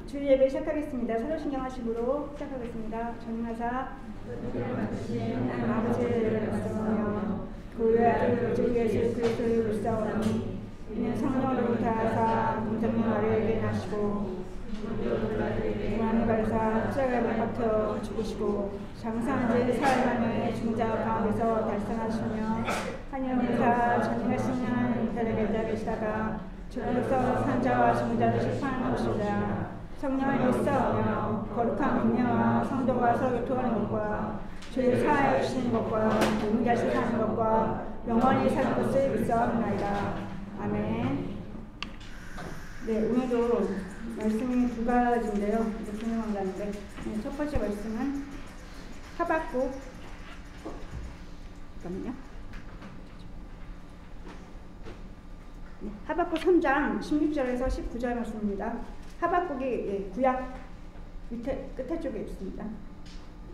주일 예배 시작하겠습니다. 사도신경하식으로 시작하겠습니다. 전능하사 아버지의 말씀하며 그 아들 주 예수 그리스도를 불사오니 이는 성령으로 다하사 동정령 아래에게 나시고 중앙의 발사 십자가에 못 박혀 죽으시고 장사한 지 사흘 만에 중자 가운데서 달성하시며 한영사 전능하신 하나님께 계좌 계시다가 주로서 산자와 중자를 심판하는 것이라. 성령을 믿사오며 거룩한 분야와 성도가 서로 교통하는 것과 주를 사하여 주시는 것과 용기하시 사는 것과 영원히 사는 것을 믿사옵나이다. 아멘. 네, 오늘도 말씀이 두 가지인데요. 중요한 가지인데 첫 번째 말씀은 하박국 잠깐만요. 하박국 3장 16절에서 19절 말씀입니다. 하박국이 구약 밑에 끝에 쪽에 있습니다.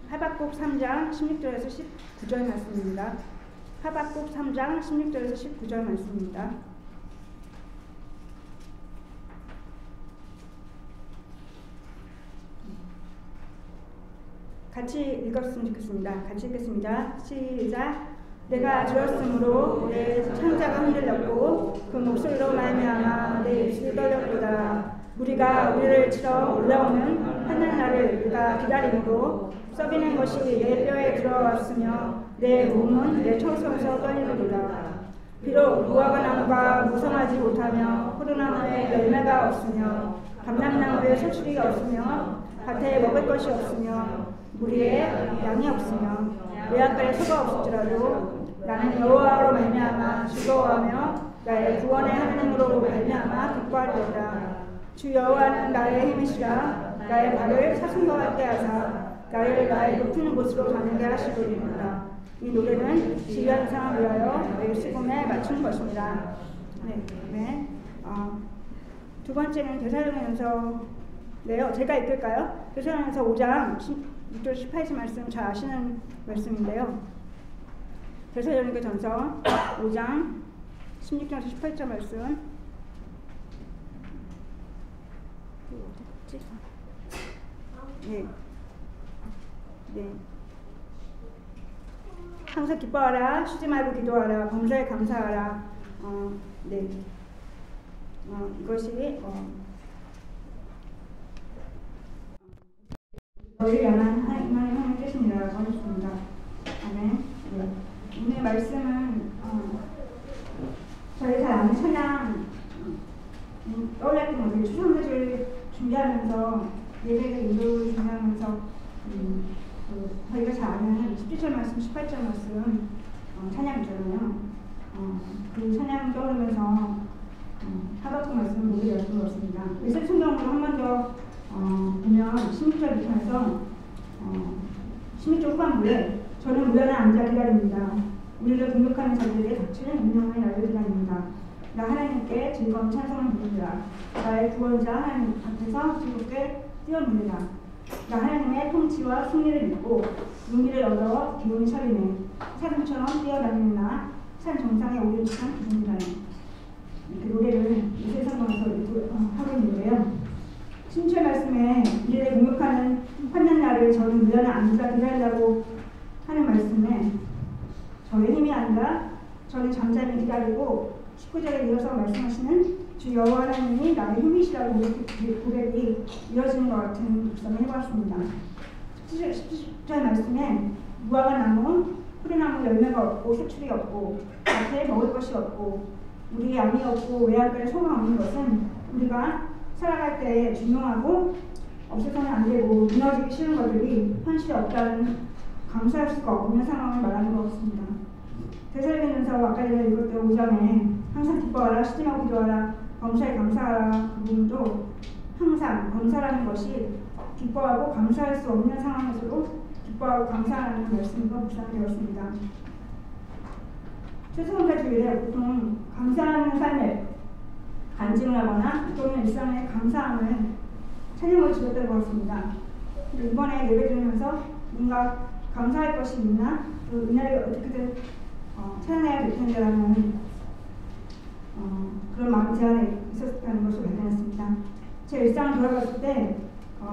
하박국 3장 16절에서 19절 말씀입니다. 하박국 3장 16절에서 19절 말씀입니다. 같이 읽었으면 좋겠습니다. 같이 읽겠습니다. 시작. 내가 주었으므로 내 창자가 흔들렸고 그 목소리로 말미암아 내 입술이 떨렸도다. 무리가 우리를 치러 올라오는 하늘날을 우리가 기다림으로 썩이는 것이 내 뼈에 들어왔으며 내 몸은 내 처소에서 떨리는도다. 비록 무화과 나무가 무성하지 못하며 포도나무에 열매가 없으며 감람나무에 소출이가 없으며 밭에 먹을 것이 없으며 무리에 양이 없으며 외양간에 소가 없을지라도 나는 여호와로 말미암아 즐거워하며 나의 구원의 하나님으로 말미암아 기뻐하리로다. 주 여호와는 나의 힘이시라. 나의 발을 사슴과 같게 하사 나의 높은 곳으로 가는게 하시리로다. 이 노래는 지휘하는 상을 위하여 내 시금에 맞춘 것입니다. 네. 두 번째는 데살로니가전서네요. 제가 읽을까요? 데살로니가전서 5장 6절 18절 말씀 잘 아시는 말씀인데요. 데살로니가전서 5장 16절에서 18절 말씀. 네. 항상 기뻐하라, 쉬지 말고 기도하라, 범사에 감사하라. 이것이 저희를 향한 하나님의 뜻입니다라고 하셨습니다. 아멘. 네. 오늘 말씀은 저희 잘 아는 찬양 떠올랐던 것을 추천사를 준비하면서 예배를 인도를 준비하면서 저희가 잘 아는 17절 말씀, 18절 말씀 찬양이잖아요. 그 찬양 떠오르면서 하박국 말씀을 보게 되었던 것 같습니다. 예술 성경으로 한 번 더 보면 16절부터 16절 후반부에 저는 무단에 앉아 기다립니다. 우리를 공격하는 자들에게 닥치는 운명의 날을 기다립니다. 나 하나님께 즐거운 찬송을 부릅니다. 나의 구원자 하나님 앞에서 즐겁게 뛰어눕니다. 나 하나님의 통치와 승리를 믿고 용기를 얻어 기운이 차리네. 사슴처럼 뛰어다니는 나 산 정상에 오른 듯한 기분이라네. 그 노래를 이세상에서 하고 있는데요. 17절 말씀에 우리를 공격하는 환난 날을 저는 무단에 앉아 기다리라고 하는 말씀에 저의 힘이 아니라 저는 잠잠히 기다리고 19절에 이어서 말씀하시는 주 여호와 하나님이 나의 힘이시라고 고백이 이어지는 것 같은 묵상을 해보았습니다. 17절 말씀에 무화과 나무, 포도나무 열매가 없고 소출이 없고 밭에 먹을 것이 없고 우리의 양이 없고 외양간에 소가 없는 것은 우리가 살아갈 때 중요하고 없어서는 안 되고 무너지기 쉬운 것들이 현실에 없다는 감사할 수가 없는 상황을 말하는 것 같습니다. 데살로니가전서 아까 전에 읽었던 5장에 항상 기뻐하라, 쉬지 말고 기도하라, 범사에 감사하라 그 부분도 항상 범사라는 것이 기뻐하고 감사할 수 없는 상황에서도 기뻐하고 감사하는 말씀으로 묵상되었습니다. 최소한자 주일에 보통 감사하는 삶을 간증을 하거나 또는 일상의 감사함을 찬양으로 드렸던 것 같습니다. 이번에 예배 드리면서 뭔가 감사할 것이 있나? 그 은혜를 어떻게든 찬양해야 될 텐데라는 그런 마음 제안이 있었다는 것을 발견했습니다. 제 일상을 돌아봤을 때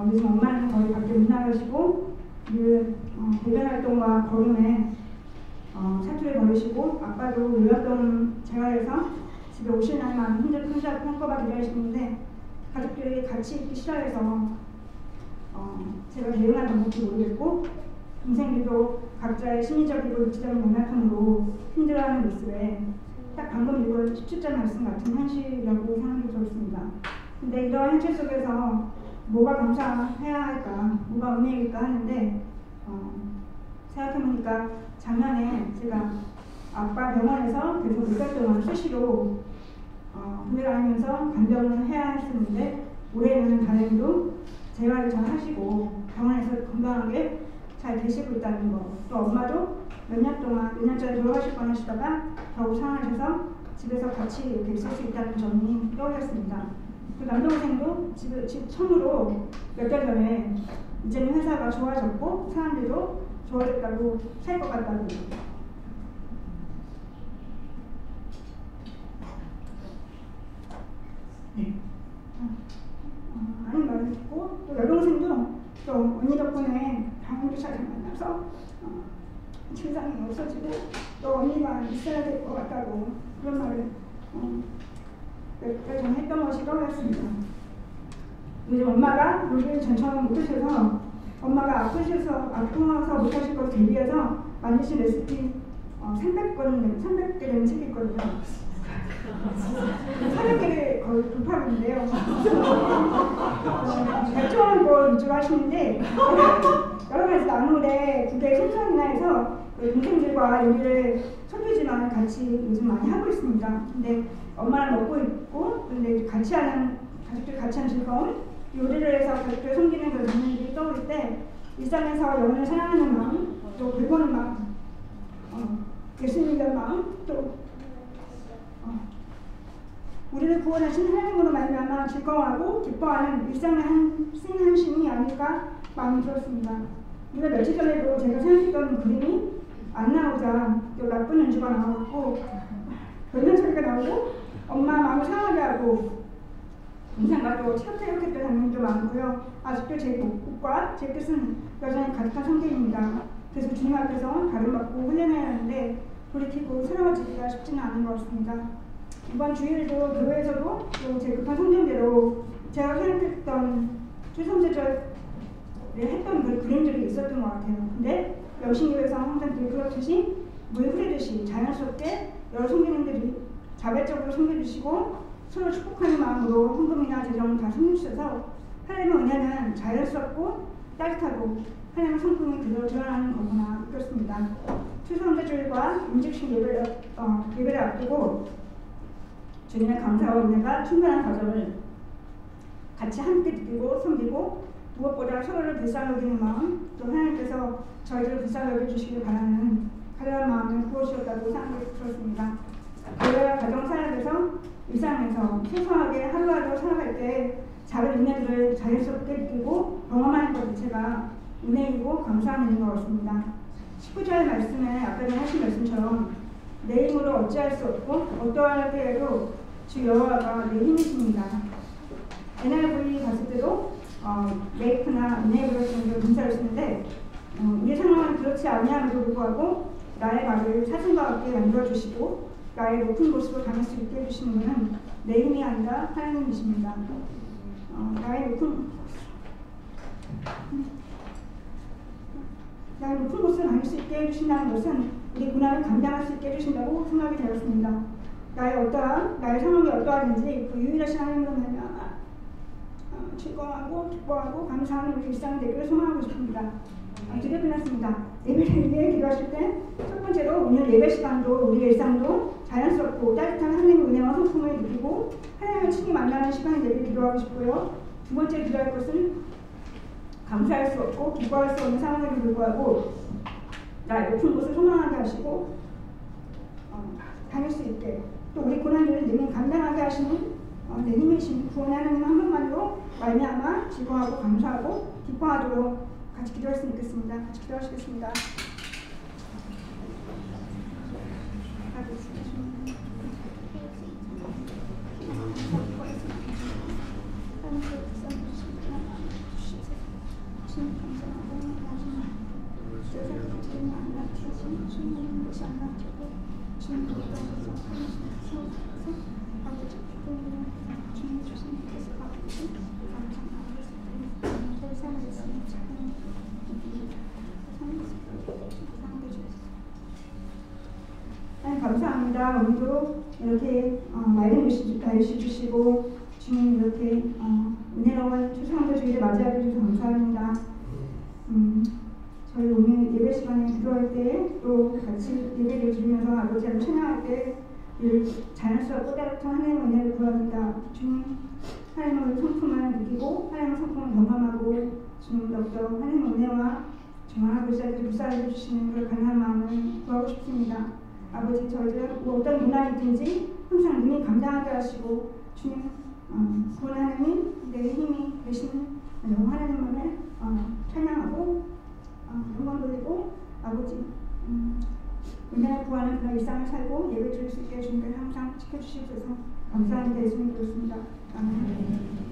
요즘 엄마는 거의 밖에 못 나가시고 늘 배변 활동과 걸음에 사투를 벌이시고 아빠도 요양병 재활해서 집에 오실 날만 혼자 한꺼번에 일하시는데 가족들이 같이 있기 싫어해서 제가 대응할 방법도 모르겠고 동생들도 각자의 심리적이고 육체적인 연약함으로 힘들어하는 모습에 딱 방금 읽은 17절 말씀 같은 현실이라고 생각이 들었습니다. 근데 이러한 현실 속에서 뭐가 감사해야 할까, 뭐가 은혜일까 하는데 생각해보니까 작년에 제가 아빠 병원에서 계속 몇 달 동안 수시로 보내러 다니면서 간병을 해야 했었는데 올해는 다행히도 재활을 잘 하시고 병원에서 건강하게 잘 계시고 있다는 거, 또 엄마도 몇 년 전에 돌아가실 뻔하시다가 겨우 상하셔서 집에서 같이 이렇게 있을 수 있다는 점이 떠올렸습니다. 그 남동생도 집 처음으로 몇 달 전에 이제는 회사가 좋아졌고 사람들도 좋아졌다고 살 것 같다고. 네. 하는 말을 듣고 또 여동생도 또 언니 덕분에 병원도 잘 만나서 증상이 없어지고 또 언니가 있어야 될 것 같다고 그런 말을 몇 달 전에 했던 것이 떠올랐습니다. 요즘 엄마가 요리를 전처럼 못하셔서 엄마가 아프셔서 못하실 것을 대비해서 만드신 레시피 300개 되는 책이 있거든요. 300개를 거의 돌파하고 있는데요. 백종원 걸 위주로 하시는데 여러 가지 나물에 국에 생선이나 해서 동생들과 요리를 손주지만 같이 요즘 많이 하고 있습니다. 근데 엄마랑 먹고 있고 근데 같이 하는 가족들 같이 하는 즐거움, 요리를 해서 가족들 섬기는 그런 장면들이 떠오를 때 일상에서 영혼을 사랑하는 마음, 또 돌보는 마음, 예수님 믿는 마음, 또 우리를 구원하신 하나님으로 말미암아 즐거워하고 기뻐하는 일상의 한심이 아닐까 마음이 들었습니다. 우리가 며칠 전에도 제가 생각했던 그림이 안 나오자 또 나쁜 연주가 나오고 별난 소리가 나오고 엄마 마음을 상하게 하고 동생과 또 티격태격했던 장면도 많고요. 아직도 제 복과 제 뜻은 여전히 가득한 성경입니다. 그래서 주님 앞에서 다름받고 훈련해야 하는데 돌이키고 새로워지기가 쉽지는 않은 것 같습니다. 이번 주일도 교회에서도 또 제 급한 성경대로 제가 생각했던 추성제절에 했던 그 그림들이 있었던 것 같아요. 근데 영신교회에서 항상 늘 그렇듯이 물 흐르듯이 자연스럽게 여러 성도님들이 자발적으로 섬겨주시고 서로 축복하는 마음으로 헌금이나 재정을 다 섬겨주셔서 하나님의 은혜는 자연스럽고 따뜻하고 하나님의 성품이 그대로 드러나는 거구나 느꼈습니다. 추수감사주일과 임직식 예배를 앞두고 주님의 감사와 은혜가 충만한 과정을 같이 함께 느끼고 섬기고 무엇보다 서로를 불쌍히 여기는 마음, 또 하나님께서 저희들을 불쌍히 여겨주시길 바라는 가련한 마음을 구워주셨다고 생각이 들었습니다. 교회와 가정 사역에서 일상에서 소소하게 하루하루 살아갈 때 작은 은혜들을 자연스럽게 느끼고 경험하는 것 자체가 은혜이고 감사한 일인 것 같습니다. 19절 말씀에 아까 전에 하신 말씀처럼 내 힘으로 어찌할 수 없고 어떠할 때에도 주 여호와가 내 힘이십니다. NIV 봤을 때도 메이크나 은혜를 쓰는 문자를 쓰는데 우리 상황은 그렇지 아니함에도 불구하고 나의 발을 사슴과 같게 만들어주시고 나의 높은 곳으로 다닐 수 있게 해주시는 분은 내 힘이 아니라 하나님이십니다. 나의 높은 곳으로 다닐 수 있게 해주신다는 것은 우리 고난을 감당할 수 있게 해주신다고 생각이 되었습니다. 나의 상황이 어떠하든지 그 유일하신 하나님으로 말미암아 즐거워하고 기뻐하고 감사하는 우리 일상이 되기를 소망하고 싶습니다. 드디어 끝났습니다. 예배를 위해 기도하실 때 첫 번째로 오늘 예배 시간도 우리의 일상도 자연스럽고 따뜻한 하나님의 은혜와 성품을 느끼고 하나님을 친히 만나는 시간이 되길 기도하고 싶고요. 두 번째 기도할 것은 감사할 수 없고 기뻐할 수 없는 상황에도 불구하고 나의 높은 곳을 소망하게 하시고 다닐 수 있게 또 우리 고난들을 능히 감당하게 하시는 내 힘이신 구원의 하나님 한 분만으로 말미암아 즐거워하고 감사하고 기뻐하도록 같이 기도했으면 좋겠습니다. 같이 기도하시겠습니다. 감사합니다. 오늘도 이렇게 날씨 주시고 주님 이렇게 은혜로운 추수감사 주일을 맞이하게 해주셔서 감사합니다. 저희 오늘 예배 시간에 기도할 때 또 같이 예배를 드리면서 아버지를 찬양할 때 자연스럽고 꽃다랗던 하나님의 은혜를 구합니다. 주님, 하나님의 성품을 느끼고 하나님의 성품을 경험하고 주님 더욱더 하나님의 은혜와 정말 아버지에게 불쌍히 해주시는 그런 간절한 마음을 구하고 싶습니다. 아버지, 저희들 어떤 문화이든지 항상 능히 감당하게 하시고 주님 구원하는 내 힘이 되시는 하나님만을 찬양하고 영광 돌리고 아버지 은혜를 구하는 그런 일상을 살고 예배 드릴 수 있게 주님께서 항상 지켜주시옵소서. 감사합니다. 예수님 그렇습니다. 아멘.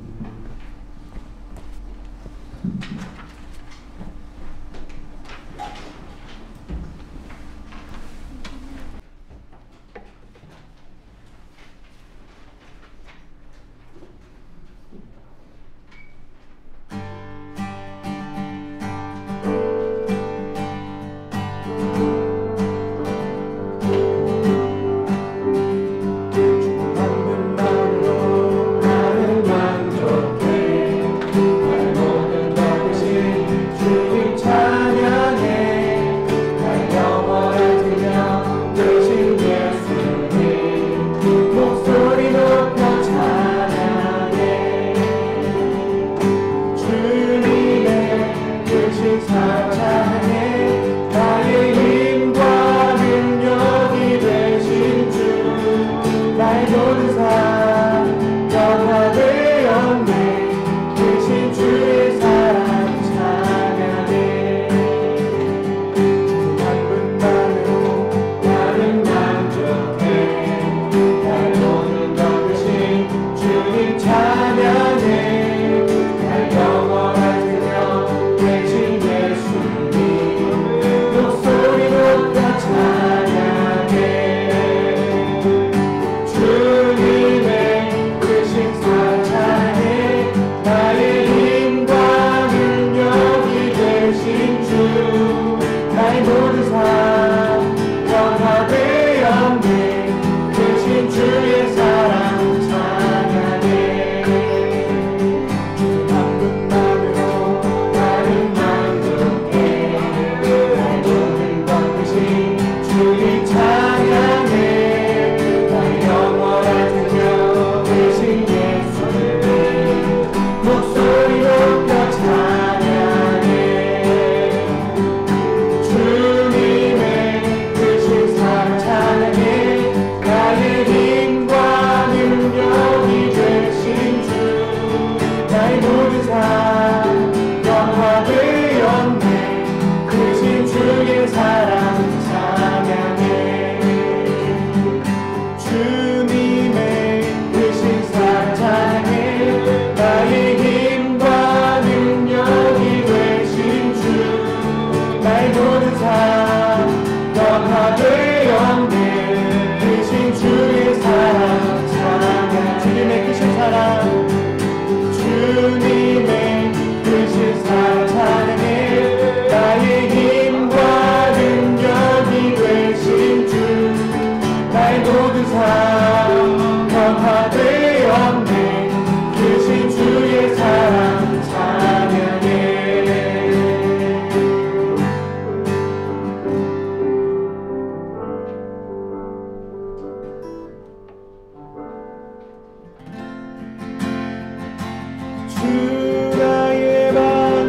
주 나의 방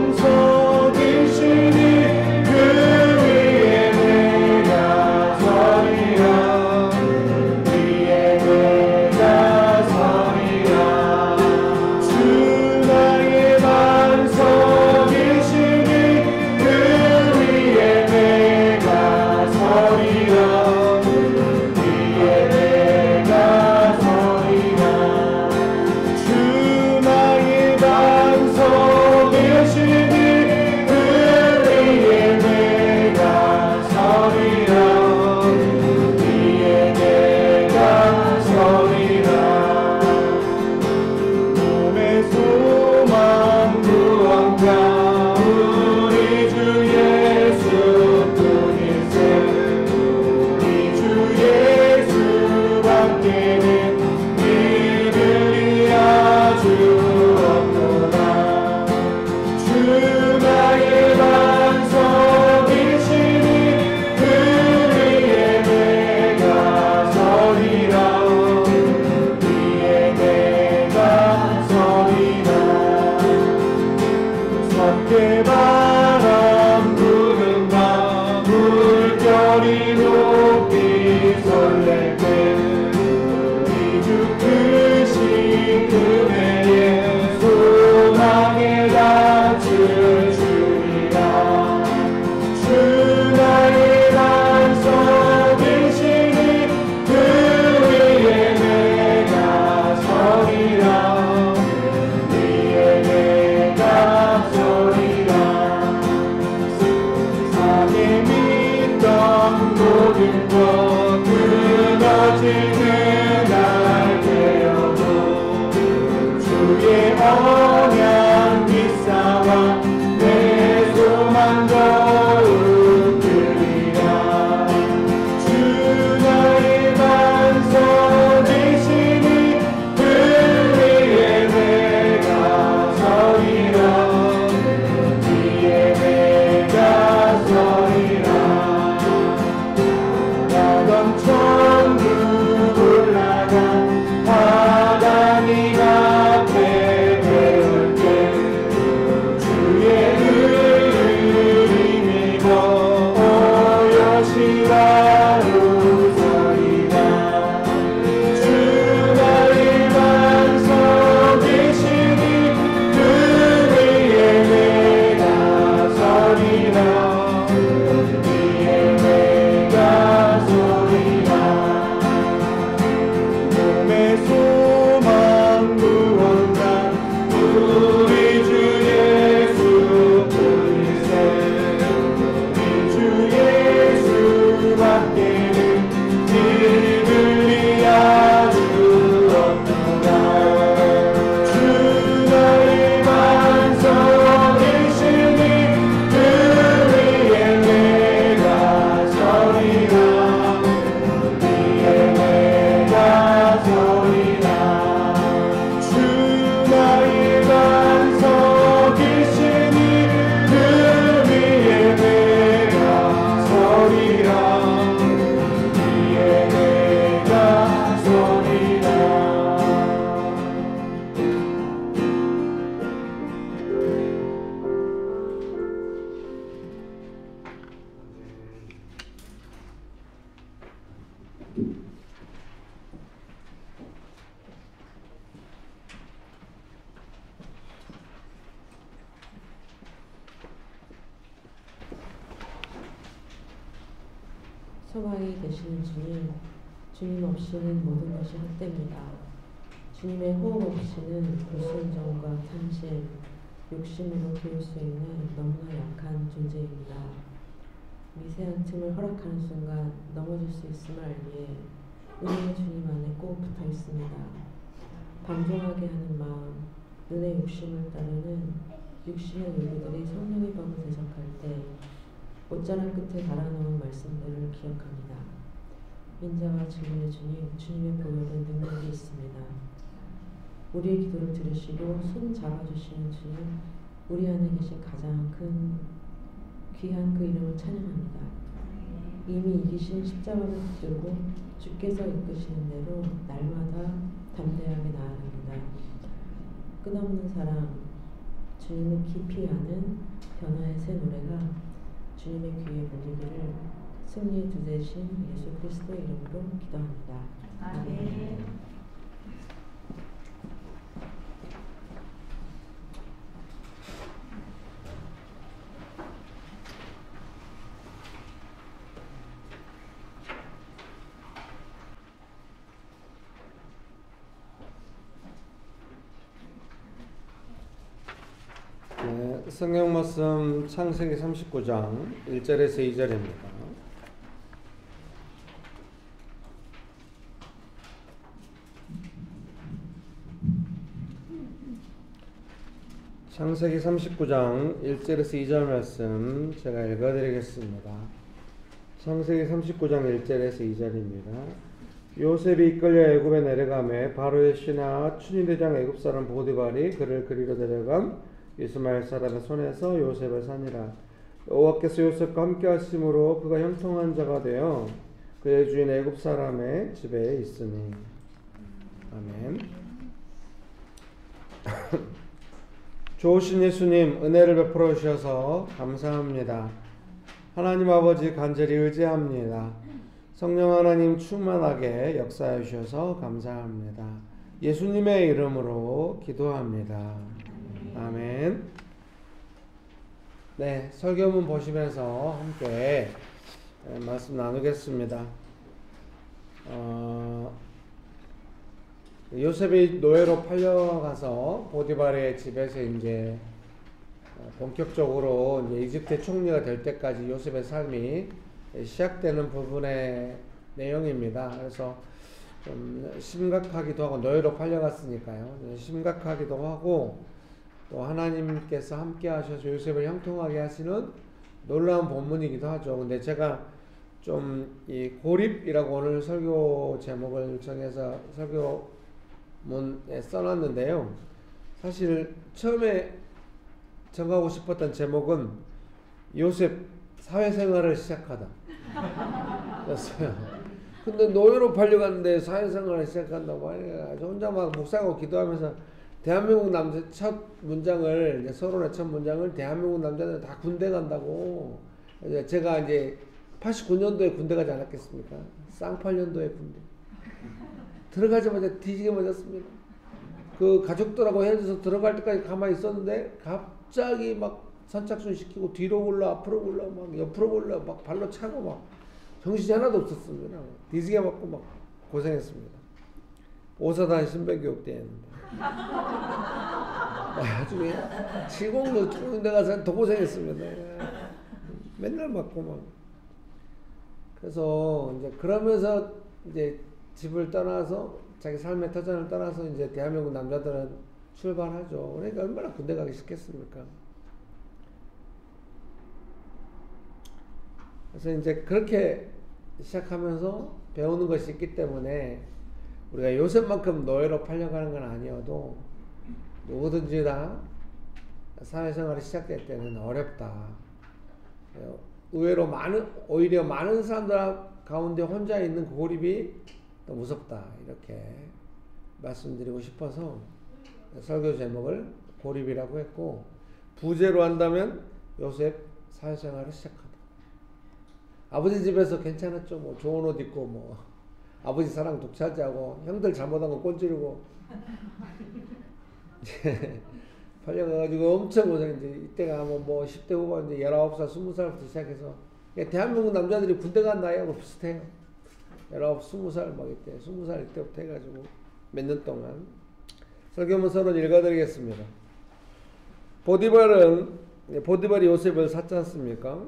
소망이 되시는 주님, 주님 없이는 모든 것이 헛됩니다. 주님의 호흡 없이는 불순종과 탐심, 욕심으로 비울 수 있는 너무나 약한 존재입니다. 미세한 틈을 허락하는 순간 넘어질 수 있음을 알기에 은혜의 주님 안에 꼭 붙어 있습니다. 방종하게 하는 마음, 눈의 욕심을 따르는 육신의 요구들이 성령의 법을 대적할 때 옷자락 끝에 달아놓은 말씀들을 기억합니다. 인자와 진리의 주님, 주님의 보혈은 능력이 있습니다. 우리의 기도를 들으시고 손 잡아주시는 주님, 우리 안에 계신 가장 큰 귀한 그 이름을 찬양합니다. 이미 이기신 십자가를 붙들고 주께서 이끄시는 대로 날마다 담대하게 나아갑니다. 끝없는 사랑, 주님을 깊이 아는 변화의 새 노래가 주님의 귀에 들리기를 승리의 주 되신 예수 그리스도의 이름으로 기도합니다. 아멘. 네, 성경 말씀 창세기 39장 1절에서 2절입니다. 창세기 39장 1절에서 2절 말씀 제가 읽어드리겠습니다. 창세기 39장 1절에서 2절입니다. 요셉이 이끌려 애굽에 내려가매 바로의 신하 춘희대장 애굽사람 보디발이 그를 그리로 데려간 이스마엘 사람의 손에서 요셉을 사니라. 여호와께서 요셉과 함께 하심으로 그가 형통한 자가 되어 그의 주인 애굽 사람의 집에 있으니. 아멘. 좋으신 예수님 은혜를 베풀어 주셔서 감사합니다. 하나님 아버지 간절히 의지합니다. 성령 하나님 충만하게 역사해 주셔서 감사합니다. 예수님의 이름으로 기도합니다. 아멘. 네, 설교문 보시면서 함께 말씀 나누겠습니다. 요셉이 노예로 팔려가서 보디발의 집에서 이제 본격적으로 이제 이집트 총리가 될 때까지 요셉의 삶이 시작되는 부분의 내용입니다. 그래서 좀 심각하기도 하고, 노예로 팔려갔으니까요. 심각하기도 하고, 또 하나님께서 함께 하셔서 요셉을 형통하게 하시는 놀라운 본문이기도 하죠. 근데 제가 좀 이 고립이라고 오늘 설교 제목을 정해서 설교문에 써놨는데요. 사실 처음에 정하고 싶었던 제목은 요셉 사회생활을 시작하다 였어요. 근데 노예로 팔려갔는데 사회생활을 시작한다고 하니까 혼자 막 묵상하고 기도하면서 대한민국 남자 첫 문장을, 이제 서론의 첫 문장을 대한민국 남자들 다 군대 간다고. 제가 이제 89년도에 군대 가지 않았겠습니까? 쌍팔년도에 군대. 들어가자마자 뒤지게 맞았습니다. 그 가족들하고 헤어져서 들어갈 때까지 가만히 있었는데 갑자기 막 선착순 시키고 뒤로 굴러 앞으로 굴러 막 옆으로 굴러 막 발로 차고 막 정신이 하나도 없었습니다. 뒤지게 맞고 막 고생했습니다. 오사단 신변교육대회였는데. 나중에 70도 죽는 데 가서 더 고생했습니다. 맨날 맞고 막. 그래서 이제 그러면서 이제 집을 떠나서 자기 삶의 터전을 떠나서 이제 대한민국 남자들은 출발하죠. 그러니까 얼마나 군대 가기 싫겠습니까? 그래서 이제 그렇게 시작하면서 배우는 것이 있기 때문에 우리가 요새만큼 노예로 팔려가는 건 아니어도 누구든지 다 사회생활을 시작할 때는 어렵다. 의외로 오히려 많은 사람들 가운데 혼자 있는 그 고립이 더 무섭다. 이렇게 말씀드리고 싶어서 설교 제목을 고립이라고 했고, 부제로 한다면 요셉 사회생활을 시작하다. 아버지 집에서 괜찮았죠. 뭐 좋은 옷 입고 뭐 아버지 사랑 독차지하고 형들 잘못한 거 꼰지르고 팔려가지고 엄청 고생했는데, 이때가 뭐 10대 후반 이제 19살 20살부터 시작해서 대한민국 남자들이 군대 간 나이하고 비슷해요. 19, 20살 막 이때 20살 이때부터 해가지고 몇 년 동안. 설교문서는 읽어드리겠습니다. 보디발이 요셉을 샀지 않습니까?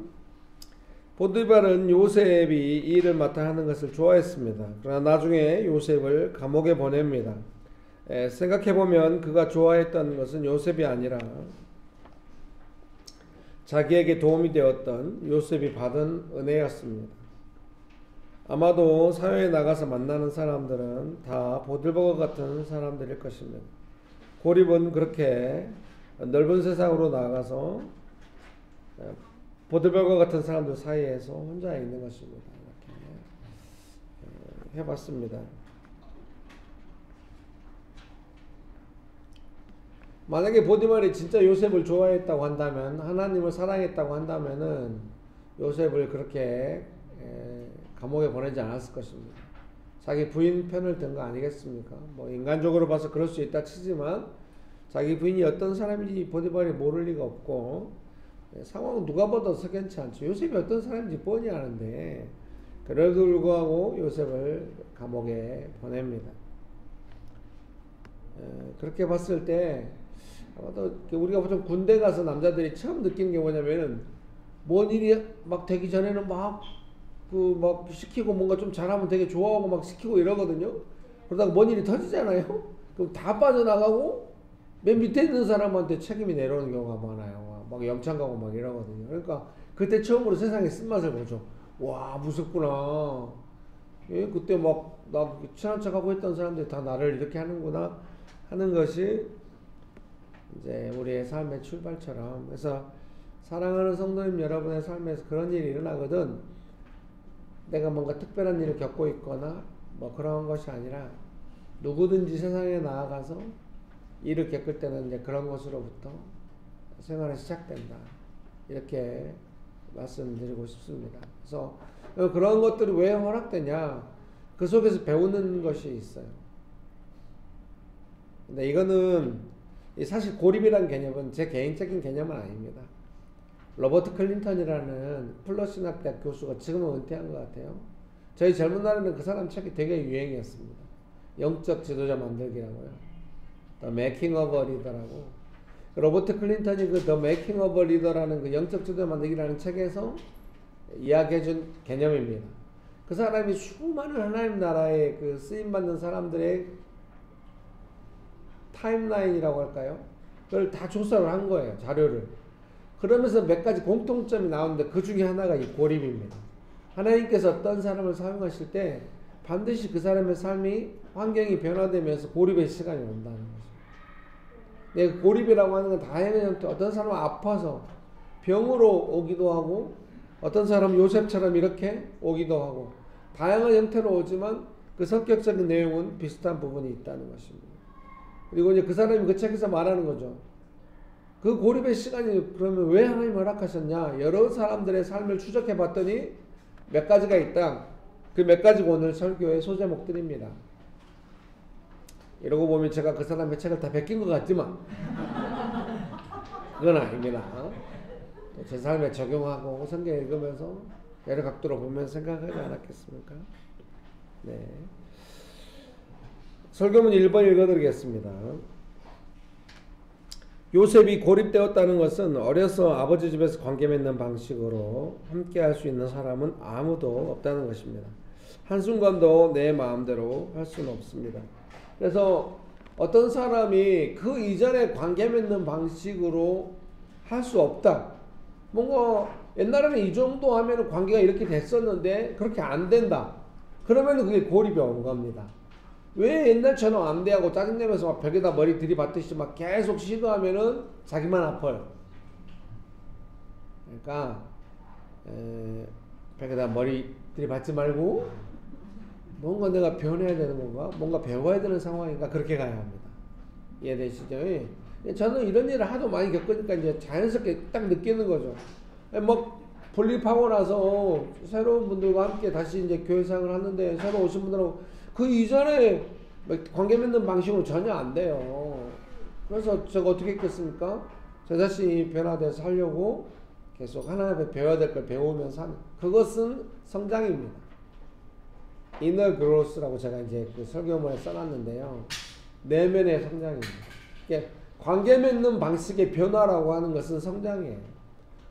보디발은 요셉이 이 일을 맡아 하는 것을 좋아했습니다. 그러나 나중에 요셉을 감옥에 보냅니다. 생각해보면 그가 좋아했던 것은 요셉이 아니라 자기에게 도움이 되었던 요셉이 받은 은혜였습니다. 아마도 사회에 나가서 만나는 사람들은 다 보들보가 같은 사람들일 것입니다. 고립은 그렇게 넓은 세상으로 나가서 보들보가 같은 사람들 사이에서 혼자 있는 것입니다. 이렇게 해봤습니다. 만약에 보디발이 진짜 요셉을 좋아했다고 한다면, 하나님을 사랑했다고 한다면은 요셉을 그렇게 감옥에 보내지 않았을 것입니다. 자기 부인 편을 든 거 아니겠습니까? 뭐 인간적으로 봐서 그럴 수 있다 치지만 자기 부인이 어떤 사람인지 보디발이 모를 리가 없고, 상황은 누가 봐도 석연치 않죠. 요셉이 어떤 사람인지 뻔히 아는데 그래도 불구하고 요셉을 감옥에 보냅니다. 그렇게 봤을 때 아마도 우리가 보통 군대 가서 남자들이 처음 느끼는 게 뭐냐면은, 뭔 일이 막 되기 전에는 막 시키고 뭔가 좀 잘하면 되게 좋아하고 막 시키고 이러거든요. 그러다가 뭔 일이 터지잖아요. 그럼 다 빠져나가고 맨 밑에 있는 사람한테 책임이 내려오는 경우가 많아요. 막 영창 가고 막 이러거든요. 그러니까 그때 처음으로 세상의 쓴맛을 보죠. 와, 무섭구나. 예, 그때 막 나 친한 척하고 했던 사람들이 다 나를 이렇게 하는구나 하는 것이 이제 우리의 삶의 출발처럼. 그래서 사랑하는 성도님 여러분의 삶에서 그런 일이 일어나거든, 내가 뭔가 특별한 일을 겪고 있거나 뭐 그런 것이 아니라 누구든지 세상에 나아가서 일을 겪을 때는 이제 그런 것으로부터 생활이 시작된다. 이렇게 말씀드리고 싶습니다. 그래서 그런 것들이 왜 허락되냐? 그 속에서 배우는 것이 있어요. 근데 이거는 사실 고립이라는 개념은 제 개인적인 개념은 아닙니다. 로버트 클린턴이라는 플러신 학대 교수가 지금은 은퇴한 것 같아요. 저희 젊은 날에는 그 사람 책이 되게 유행이었습니다. 영적 지도자 만들기라고요. The Making of a Leader라고. 로버트 클린턴이 그 The Making of a Leader라는 그 영적 지도자 만들기라는 책에서 이야기해준 개념입니다. 그 사람이 수많은 하나님 나라의 그 쓰임받는 사람들의 타임라인이라고 할까요? 그걸 다 조사를 한 거예요. 자료를. 그러면서 몇 가지 공통점이 나오는데 그 중에 하나가 이 고립입니다. 하나님께서 어떤 사람을 사용하실 때 반드시 그 사람의 삶이, 환경이 변화되면서 고립의 시간이 온다는 거죠. 고립이라고 하는 건 다양한 형태, 어떤 사람은 아파서 병으로 오기도 하고, 어떤 사람은 요셉처럼 이렇게 오기도 하고, 다양한 형태로 오지만 그 성격적인 내용은 비슷한 부분이 있다는 것입니다. 그리고 이제 그 사람이 그 책에서 말하는 거죠. 그 고립의 시간이 그러면 왜 하나님 허락하셨냐? 여러 사람들의 삶을 추적해 봤더니 몇 가지가 있다. 그 몇 가지가 오늘 설교의 소제목들입니다. 이러고 보면 제가 그 사람의 책을 다 베낀 것 같지만 그건 아닙니다. 제 삶에 적용하고 성경 읽으면서 여러 각도로 보면서 생각하지 않았겠습니까? 네. 설교문 1번 읽어드리겠습니다. 요셉이 고립되었다는 것은 어려서 아버지 집에서 관계 맺는 방식으로 함께 할 수 있는 사람은 아무도 없다는 것입니다. 한순간도 내 마음대로 할 수는 없습니다. 그래서 어떤 사람이 그 이전에 관계 맺는 방식으로 할 수 없다. 뭔가 옛날에는 이 정도 하면 관계가 이렇게 됐었는데 그렇게 안 된다. 그러면 그게 고립이 온 겁니다. 왜 옛날처럼 안 돼 하고 짜증내면서 막 벽에다 머리 들이받듯이 막 계속 시도하면은 자기만 아파요. 그러니까 벽에다 머리 들이받지 말고 뭔가 내가 변해야 되는 건가? 뭔가 배워야 되는 상황인가? 그렇게 가야 합니다. 이해되시죠? 저는 이런 일을 하도 많이 겪으니까 이제 자연스럽게 딱 느끼는 거죠. 뭐 분립하고 나서 새로운 분들과 함께 다시 이제 교회 생활을 하는데 새로 오신 분들하고 그 이전에 관계 맺는 방식으로 전혀 안 돼요. 그래서 제가 어떻게 했겠습니까? 저 자신이 변화돼서 하려고 계속 하나님의 배워야 될 걸 배우면서 하는 그것은 성장입니다. inner growth라고 제가 이제 그 설교문에 써놨는데요. 내면의 성장입니다. 그러니까 관계 맺는 방식의 변화라고 하는 것은 성장이에요.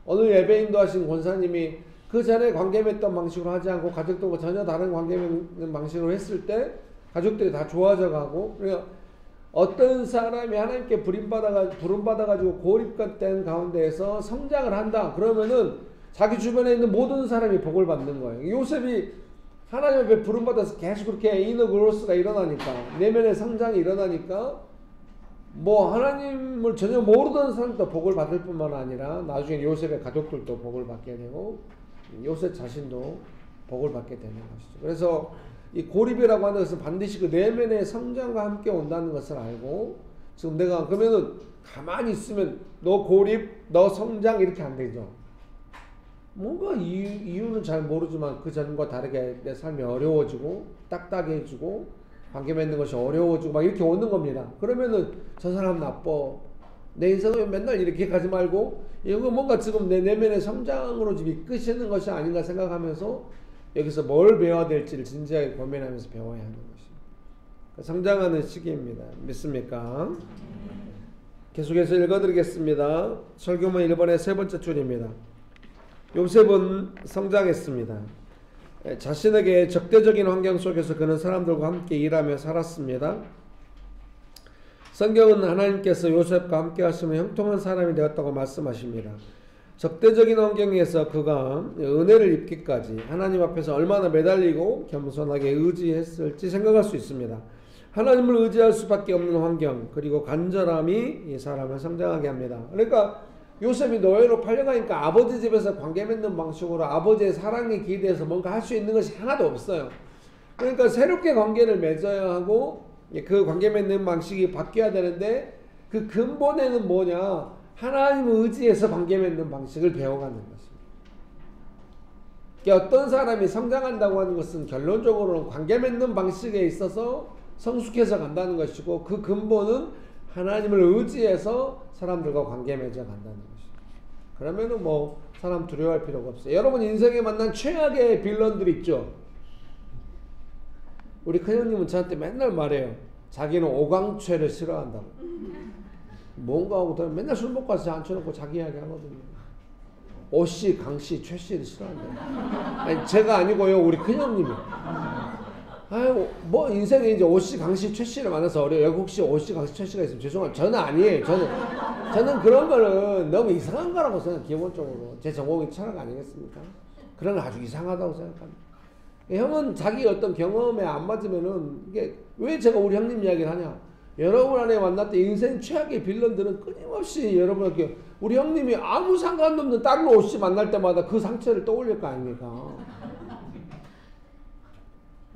오늘 예배 인도하신 권사님이 그 전에 관계 맺던 방식으로 하지 않고 가족들과 전혀 다른 관계 맺는 방식으로 했을 때 가족들이 다 좋아져 가고, 그러니까 어떤 사람이 하나님께 부름받아가지고 고립된 가운데에서 성장을 한다. 그러면은 자기 주변에 있는 모든 사람이 복을 받는 거예요. 요셉이 하나님 앞에 부름받아서 계속 그렇게 이너 그로스가 일어나니까, 내면의 성장이 일어나니까 뭐 하나님을 전혀 모르던 사람도 복을 받을 뿐만 아니라 나중에 요셉의 가족들도 복을 받게 되고 요셉 자신도 복을 받게 되는 것이죠. 그래서 이 고립이라고 하는 것은 반드시 그 내면의 성장과 함께 온다는 것을 알고, 지금 내가 그러면은 가만히 있으면 너 고립, 너 성장 이렇게 안 되죠. 뭔가 이유는 잘 모르지만 그 전과 다르게 내 삶이 어려워지고 딱딱해지고 관계 맺는 것이 어려워지고 막 이렇게 오는 겁니다. 그러면은 저 사람 나빠. 내 인생은 맨날 이렇게 가지 말고 이거 뭔가 지금 내 내면의 성장으로 지금 이끄시는 것이 아닌가 생각하면서 여기서 뭘 배워야 될지를 진지하게 고민하면서 배워야 하는 것입니다. 성장하는 시기입니다. 믿습니까? 계속해서 읽어드리겠습니다. 설교문 1번의 세 번째 줄입니다. 요셉은 성장했습니다. 자신에게 적대적인 환경 속에서 그는 사람들과 함께 일하며 살았습니다. 성경은 하나님께서 요셉과 함께 하시며 형통한 사람이 되었다고 말씀하십니다. 적대적인 환경에서 그가 은혜를 입기까지 하나님 앞에서 얼마나 매달리고 겸손하게 의지했을지 생각할 수 있습니다. 하나님을 의지할 수밖에 없는 환경, 그리고 간절함이 이 사람을 성장하게 합니다. 그러니까 요셉이 노예로 팔려가니까 아버지 집에서 관계 맺는 방식으로 아버지의 사랑에 기대해서 뭔가 할 수 있는 것이 하나도 없어요. 그러니까 새롭게 관계를 맺어야 하고 그 관계 맺는 방식이 바뀌어야 되는데 그 근본에는 뭐냐? 하나님을 의지해서 관계 맺는 방식을 배워가는 것입니다. 그러니까 어떤 사람이 성장한다고 하는 것은 결론적으로는 관계 맺는 방식에 있어서 성숙해서 간다는 것이고, 그 근본은 하나님을 의지해서 사람들과 관계 맺어 간다는 것입니다. 그러면은 뭐 사람 두려워할 필요가 없어요. 여러분 인생에 만난 최악의 빌런들 있죠. 우리 큰형님은 저한테 맨날 말해요. 자기는 오광최를 싫어한다고. 뭔가 하고 맨날 술 먹고 와서 앉혀놓고 자기 이야기 하거든요. 오씨, 강씨, 최씨를 싫어한다. 아니 제가 아니고요, 우리 큰형님이. 아유, 뭐 인생에 이제 오씨, 강씨, 최씨를 만나서 어려요. 여기 혹시 오씨, 강씨, 최씨가 있으면 죄송합니다. 저는 아니에요. 저는 그런 거는 너무 이상한 거라고 생각해요. 기본적으로 제 전공이 철학 아니겠습니까? 그런 거 아주 이상하다고 생각합니다. 형은 자기 어떤 경험에 안 맞으면은, 이게 왜 제가 우리 형님 이야기를 하냐? 여러분 안에 만났던 인생 최악의 빌런들은 끊임없이 여러분에게, 우리 형님이 아무 상관없는 다른 옷이 만날 때마다 그 상처를 떠올릴 거 아닙니까?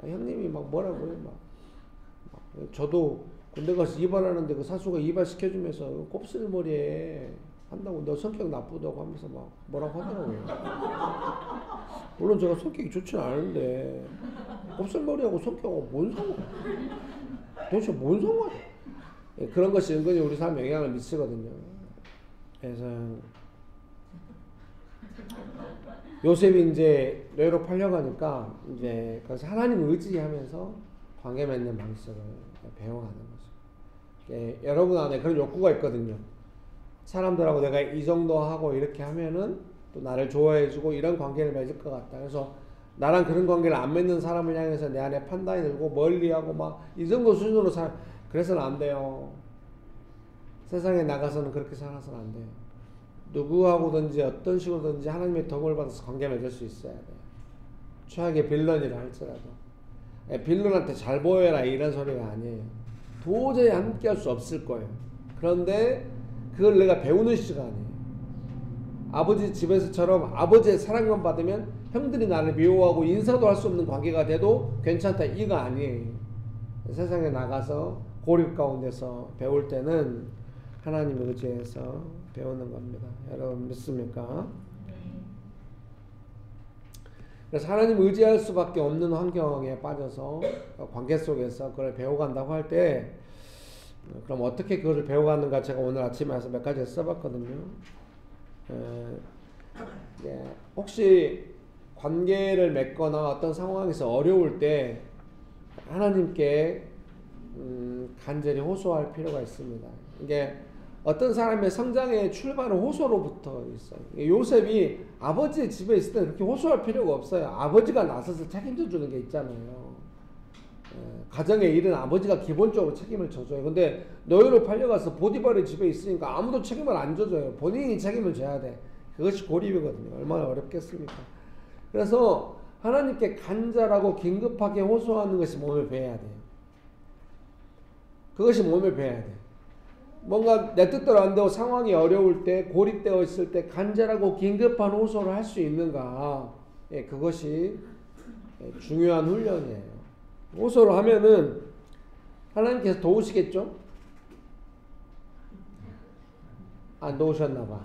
형님이 막 뭐라고 해요. 막 저도 군대 가서 이발하는데 그 사수가 이발 시켜주면서 곱슬머리에 한다고 너 성격 나쁘다고 하면서 막 뭐라고 하더라고요. 물론 제가 성격이 좋지는 않은데 곱슬머리하고 성격하고 뭔 상관? 도대체 뭔 상관? 그런 것이 은근히 우리 삶에 영향을 미치거든요. 그래서 요셉이 이제 노예로 팔려가니까 이제 그래서 하나님을 의지하면서 관계 맺는 방식을 배워가는 거죠. 여러분 안에 그런 욕구가 있거든요. 사람들하고 내가 이 정도 하고 이렇게 하면은 또 나를 좋아해주고 이런 관계를 맺을 것 같다. 그래서 나랑 그런 관계를 안 맺는 사람을 향해서 내 안에 판단이 들고 멀리하고 막 이 정도 수준으로 그래서는 안 돼요. 세상에 나가서는 그렇게 살아서는 안 돼요. 누구하고든지 어떤 식으로든지 하나님의 도움을 받아서 관계 맺을 수 있어야 돼요. 최악의 빌런이라 할지라도. 빌런한테 잘 보여라 이런 소리가 아니에요. 도저히 함께 할 수 없을 거예요. 그런데 그걸 내가 배우는 시간이에요. 아버지 집에서처럼 아버지의 사랑만 받으면 형들이 나를 미워하고 인사도 할 수 없는 관계가 돼도 괜찮다 이거 아니에요. 세상에 나가서 고립 가운데서 배울 때는 하나님 의지해서 배우는 겁니다. 여러분 믿습니까? 그래서 하나님 의지할 수밖에 없는 환경에 빠져서 관계 속에서 그걸 배워간다고 할 때 그럼 어떻게 그걸 배워가는가 제가 오늘 아침에 와서 몇 가지 써봤거든요. 혹시 관계를 맺거나 어떤 상황에서 어려울 때 하나님께 간절히 호소할 필요가 있습니다. 이게 어떤 사람의 성장의 출발은 호소로부터 있어요. 요셉이 아버지 집에 있을 때 그렇게 호소할 필요가 없어요. 아버지가 나서서 책임져 주는 게 있잖아요. 가정의 일은 아버지가 기본적으로 책임을 져줘요. 근데 노예로 팔려가서 보디발의 집에 있으니까 아무도 책임을 안 져줘요. 본인이 책임을 져야 돼. 그것이 고립이거든요. 얼마나 어렵겠습니까? 그래서 하나님께 간절하고 긴급하게 호소하는 것이 몸에 배어야 돼요. 그것이 몸에 배어야 돼요. 뭔가 내 뜻대로 안 되고 상황이 어려울 때 고립되어 있을 때 간절하고 긴급한 호소를 할 수 있는가, 그것이 중요한 훈련이에요. 호소를 하면은 하나님께서 도우시겠죠? 안 도우셨나 봐.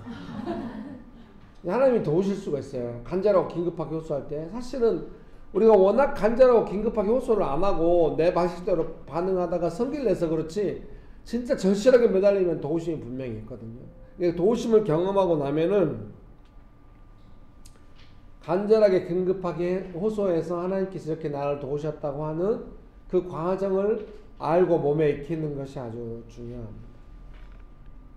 하나님이 도우실 수가 있어요. 간절하고 긴급하게 호소할 때. 사실은 우리가 워낙 간절하고 긴급하게 호소를 안 하고 내 방식대로 반응하다가 성기를 내서 그렇지 진짜 절실하게 매달리면 도우심이 분명히 있거든요. 도우심을 경험하고 나면은 간절하게 긴급하게 호소해서 하나님께서 이렇게 나를 도우셨다고 하는 그 과정을 알고 몸에 익히는 것이 아주 중요합니다.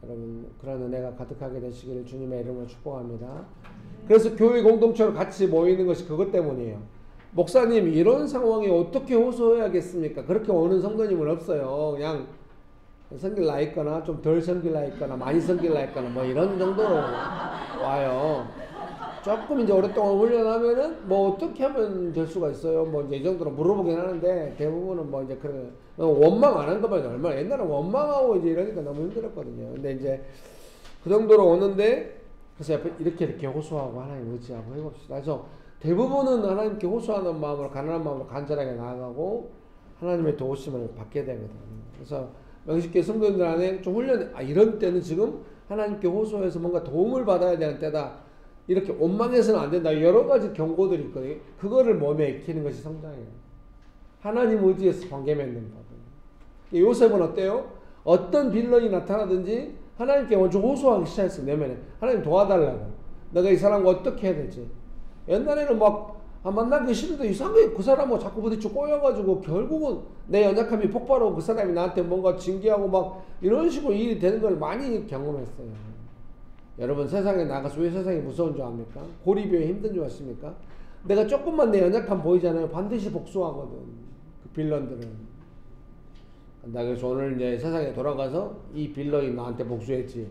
여러분 그런 은혜가 가득하게 되시기를 주님의 이름으로 축복합니다. 그래서 교회 공동체로 같이 모이는 것이 그것 때문이에요. 목사님 이런 상황에 어떻게 호소해야겠습니까? 그렇게 오는 성도님은 없어요. 그냥 성길 나 있거나 좀 덜 성길 나 있거나 많이 성길 나 있거나 뭐 이런 정도로 와요. 조금 이제 오랫동안 훈련하면은 뭐 어떻게 하면 될 수가 있어요. 뭐 이제 이 정도로 물어보긴 하는데 대부분은 뭐 이제 그런 원망 안 한 것만 얼마나 옛날에 원망하고 이제 이러니까 너무 힘들었거든요. 근데 이제 그 정도로 오는데 그래서 옆에 이렇게 호소하고 하나님 의지하고 해봅시다. 그래서 대부분은 하나님께 호소하는 마음으로 가난한 마음으로 간절하게 나아가고 하나님의 도우심을 받게 되거든요. 그래서 명식교회 성도님들 안에 좀 훈련, 이런 때는 지금 하나님께 호소해서 뭔가 도움을 받아야 되는 때다. 이렇게 원망해서는 안 된다. 여러 가지 경고들이 있거든요. 그거를 몸에 익히는 것이 성장이에요. 하나님 의지에서 관계 맺는 법. 요셉은 어때요? 어떤 빌런이 나타나든지 하나님께 먼저 호소하기 시작했어요. 내면에. 하나님 도와달라고. 내가 이 사람과 어떻게 해야 되지? 옛날에는 막 만나기 싫은데 이상하게 그 사람하고 자꾸 부딪혀 꼬여가지고 결국은 내 연약함이 폭발하고 그 사람이 나한테 뭔가 징계하고 막 이런 식으로 일이 되는 걸 많이 경험했어요. 여러분 세상에 나가서 왜 세상이 무서운 줄 압니까? 고립이 왜 힘든 줄 아십니까? 내가 조금만 내 연약함 보이잖아요. 반드시 복수하거든. 그 빌런들은. 나 그래서 오늘 이제 세상에 돌아가서 이 빌런이 나한테 복수했지.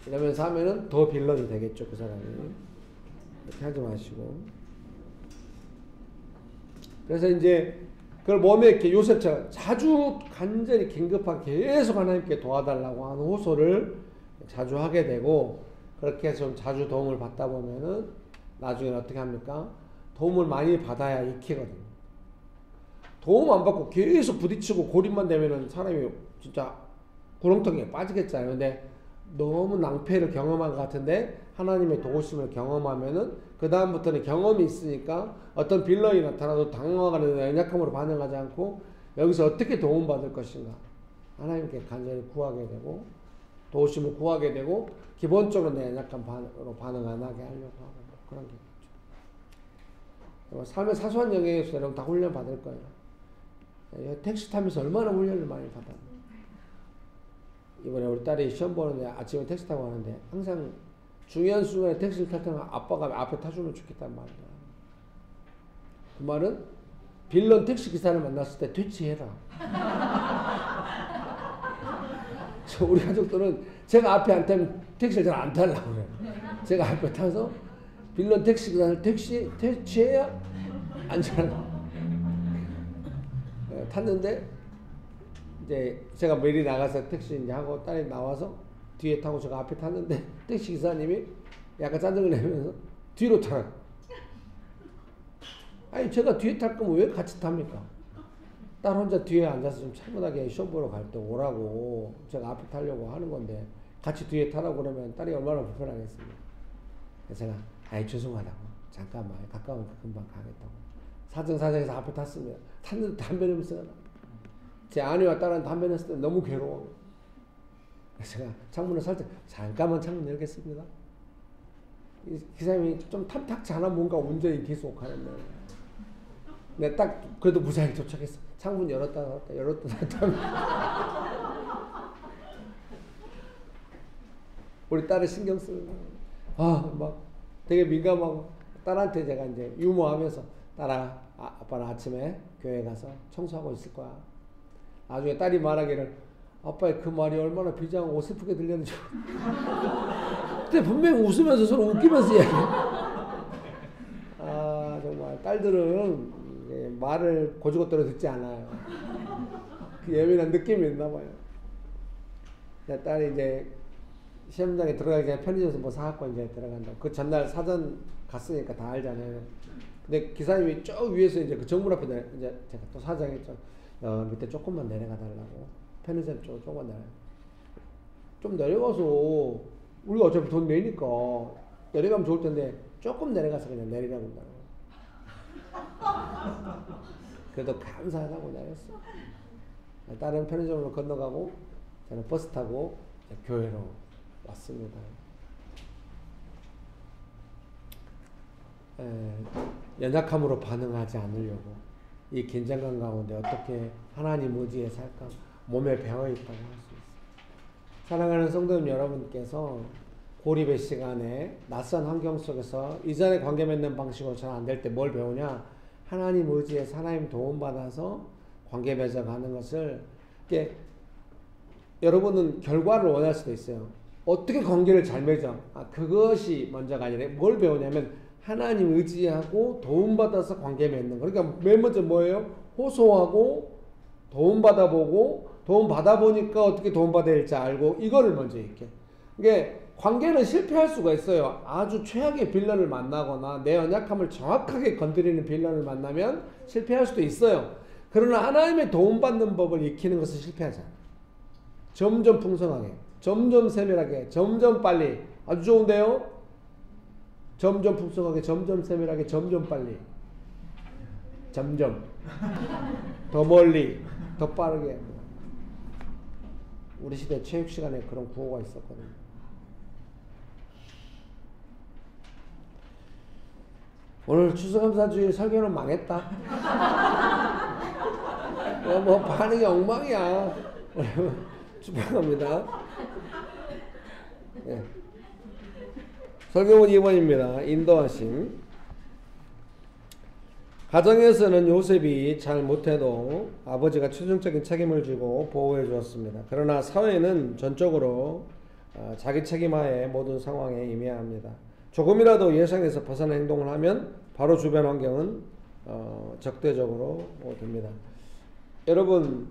이러면서 하면은 더 빌런이 되겠죠. 그 사람이. 이렇게 하지 마시고. 그래서 이제 그걸 몸에 이렇게 요셉처럼 자주 간절히 긴급하게 계속 하나님께 도와달라고 하는 호소를 자주 하게 되고 그렇게 좀 자주 도움을 받다 보면은 나중에는 어떻게 합니까? 도움을 많이 받아야 익히거든요. 도움 안 받고 계속 부딪히고 고립만 되면은 사람이 진짜 구렁텅이에 빠지겠잖아요. 근데 너무 낭패를 경험한 것 같은데 하나님의 도우심을 경험하면은 그 다음부터는 경험이 있으니까 어떤 빌런이 나타나도 당황하는 연약함으로 반응하지 않고 여기서 어떻게 도움받을 것인가 하나님께 간절히 구하게 되고 도우심을 구하게 되고 기본적으로 내 연약함으로 반응 안 하게 하려고 하고 그런 게 있죠. 삶의 사소한 영역에서 여러분 다 훈련 받을 거예요. 택시 타면서 얼마나 훈련을 많이 받았나. 이번에 우리 딸이 시험 보는데 아침에 택시 타고 가는데 항상 중요한 순간에 택시를 탈 때는 아빠가 앞에 타주면 좋겠단 말이야. 그 말은 빌런 택시 기사를 만났을 때 퇴치해라. 우리 가족들은 제가 앞에 안 타면 택시를 잘 안 타려고 그래요. 제가 앞에 타서 빌런 택시 기사를 퇴치해야 안전하다. 탔는데 이제 제가 미리 나가서 택시 이제 하고 딸이 나와서 뒤에 타고 제가 앞에 탔는데 택시 기사님이 약간 짜증을 내면서 뒤로 타라. 아니 제가 뒤에 탈 거면 왜 같이 탑니까? 딸 혼자 뒤에 앉아서 좀 차분하게 시험 보러 갈 때 오라고 제가 앞에 타려고 하는 건데 같이 뒤에 타라고 그러면 딸이 얼마나 불편하겠습니까? 그래서 제가 아이 죄송하다고 잠깐만 가까우니까 금방 가겠다고 사정사정해서 앞에 탔으면 탔는데 담배 냄새가 나. 제 아내와 딸은 담배 냄새 때문에 너무 괴로워. 그래서 제가 창문을 살짝 잠깐만 창문 열겠습니다. 이 기사님이 좀 탐탁지 않아 뭔가 운전이 계속 하는데 내가 딱 그래도 무사히 도착했어. 창문 열었다 닫았다 열었다 닫았다 우리 딸을 신경 쓰는 거야. 막 되게 민감하고 딸한테 제가 이제 유머하면서 딸아 아빠는 아침에 교회 가서 청소하고 있을 거야. 나중에 딸이 말하기를 아빠의 그 말이 얼마나 비장하고 어설프게 들렸는지 그때 분명히 웃으면서 서로 웃기면서 이야기해. 정말 딸들은 말을 고지고대로 듣지 않아요. 그 예민한 느낌이 있나 봐요. 내 딸이 이제 시험장에 들어가기 전에 편의점에서 뭐 사갖고 이제 들어간다고. 그 전날 사전 갔으니까 다 알잖아요. 근데 기사님이 쭉 위에서 이제 그 정문 앞에 이제 제가 또 사장했죠. 밑에 조금만 내려가 달라고. 편의점 쪽 조금만 내려. 좀 내려가서 우리가 어차피 돈 내니까 내려가면 좋을 텐데 조금 내려가서 그냥 내리라고 한다고. 그래도 감사하다고 내렸어. 다른 편의점으로 건너가고 저는 버스 타고 교회로 왔습니다. 연약함으로 반응하지 않으려고 이 긴장감 가운데 어떻게 하나님 의지에 살까 몸에 배어있다고 할 수 있어요. 사랑하는 성도님 여러분께서 고립의 시간에 낯선 환경 속에서 이전에 관계 맺는 방식으로 잘 안 될 때 뭘 배우냐? 하나님 의지에서 하나님 도움받아서 관계 맺어가는 것을 이렇게 여러분은 결과를 원할 수도 있어요. 어떻게 관계를 잘 맺어? 그것이 먼저가 아니라 뭘 배우냐면 하나님 의지하고 도움받아서 관계 맺는 거. 그러니까 맨 먼저 뭐예요? 호소하고 도움받아보고 도움받아보니까 어떻게 도움받아야 할지 알고 이거를 먼저 익혀. 이게 관계는 실패할 수가 있어요. 아주 최악의 빌런을 만나거나 내 연약함을 정확하게 건드리는 빌런을 만나면 실패할 수도 있어요. 그러나 하나님의 도움받는 법을 익히는 것은 실패하지 않아요. 점점 풍성하게, 점점 세밀하게, 점점 빨리. 아주 좋은데요? 점점 풍성하게, 점점 세밀하게, 점점 빨리. 점점. 더 멀리, 더 빠르게. 우리 시대 체육 시간에 그런 구호가 있었거든요. 오늘 추수감사주일 설교는 망했다. 뭐 반응이 엉망이야. 축복합니다. 네. 설교문 2번입니다. 인도하심. 가정에서는 요셉이 잘 못해도 아버지가 최종적인 책임을 지고 보호해 주었습니다. 그러나 사회는 전적으로 자기 책임하에 모든 상황에 임해야 합니다. 조금이라도 예상에서 벗어난 행동을 하면 바로 주변 환경은 적대적으로 됩니다. 여러분,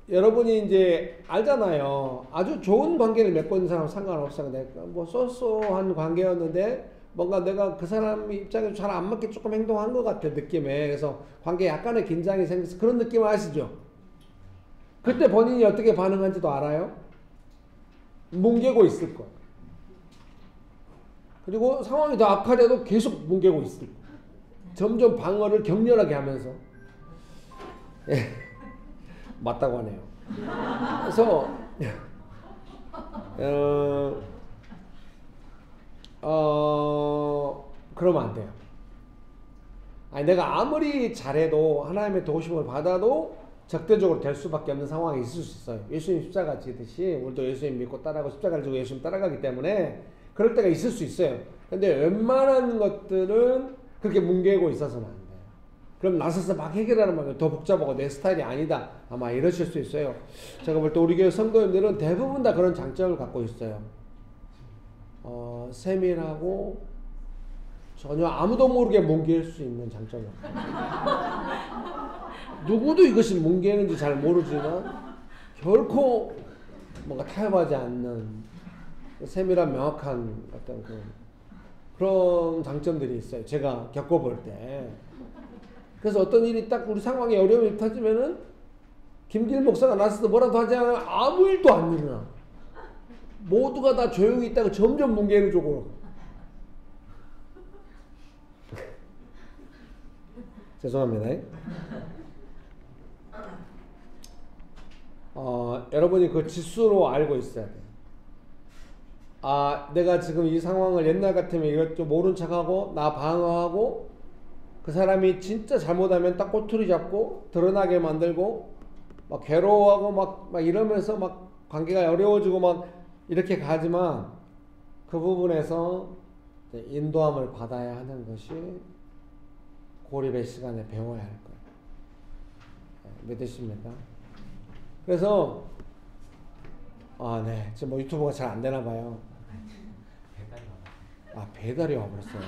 여러분이 이제 알잖아요. 아주 좋은 관계를 맺고 있는 사람은 상관없어요. 뭐 쏘쏘한 관계였는데 뭔가 내가 그 사람 입장에 잘 안 맞게 조금 행동한 것 같아, 느낌에. 그래서 관계에 약간의 긴장이 생겨서 그런 느낌 아시죠? 그때 본인이 어떻게 반응한지도 알아요? 뭉개고 있을 거예요. 그리고 상황이 더 악화돼도 계속 뭉개고 있을 거예요. 점점 방어를 격렬하게 하면서. 예, 맞다고 하네요. 그래서 그러면 안 돼요. 아니, 내가 아무리 잘해도 하나님의 도우심을 받아도 적대적으로 될 수밖에 없는 상황이 있을 수 있어요. 예수님 십자가 지듯이 우리도 예수님 믿고 따라가고 십자가를 지고 예수님 따라가기 때문에 그럴 때가 있을 수 있어요. 근데 웬만한 것들은 그렇게 뭉개고 있어서는 안 돼요. 그럼 나서서 막 해결하는 말이 더 복잡하고 내 스타일이 아니다. 아마 이러실 수 있어요. 제가 볼 때 우리 교회 성도님들은 대부분 다 그런 장점을 갖고 있어요. 세밀하고 전혀 아무도 모르게 뭉갤 수 있는 장점을. 누구도 이것이 뭉개는지 잘 모르지만 결코 뭔가 타협하지 않는 세밀한 명확한 어떤 그런 장점들이 있어요. 제가 겪어볼 때. 그래서 어떤 일이 딱 우리 상황에 어려움이 터지면은 김길 목사가 나서서 뭐라도 하지 않으면 아무 일도 안 일어나. 모두가 다 조용히 있다가 점점 뭉개는 쪽으로. 죄송합니다. 여러분이 그 지수로 알고 있어야 돼요. 내가 지금 이 상황을 옛날 같으면 이것 좀 모른 척하고 나 방어하고 그 사람이 진짜 잘못하면 딱 꼬투리 잡고 드러나게 만들고 막 괴로워하고 막 이러면서 막 관계가 어려워지고 막 이렇게 가지만 그 부분에서 인도함을 받아야 하는 것이 고립의 시간에 배워야 할 거예요. 믿으십니까? 그래서 네, 지금 뭐 유튜브가 잘 안 되나 봐요. 배달이 와버렸어요.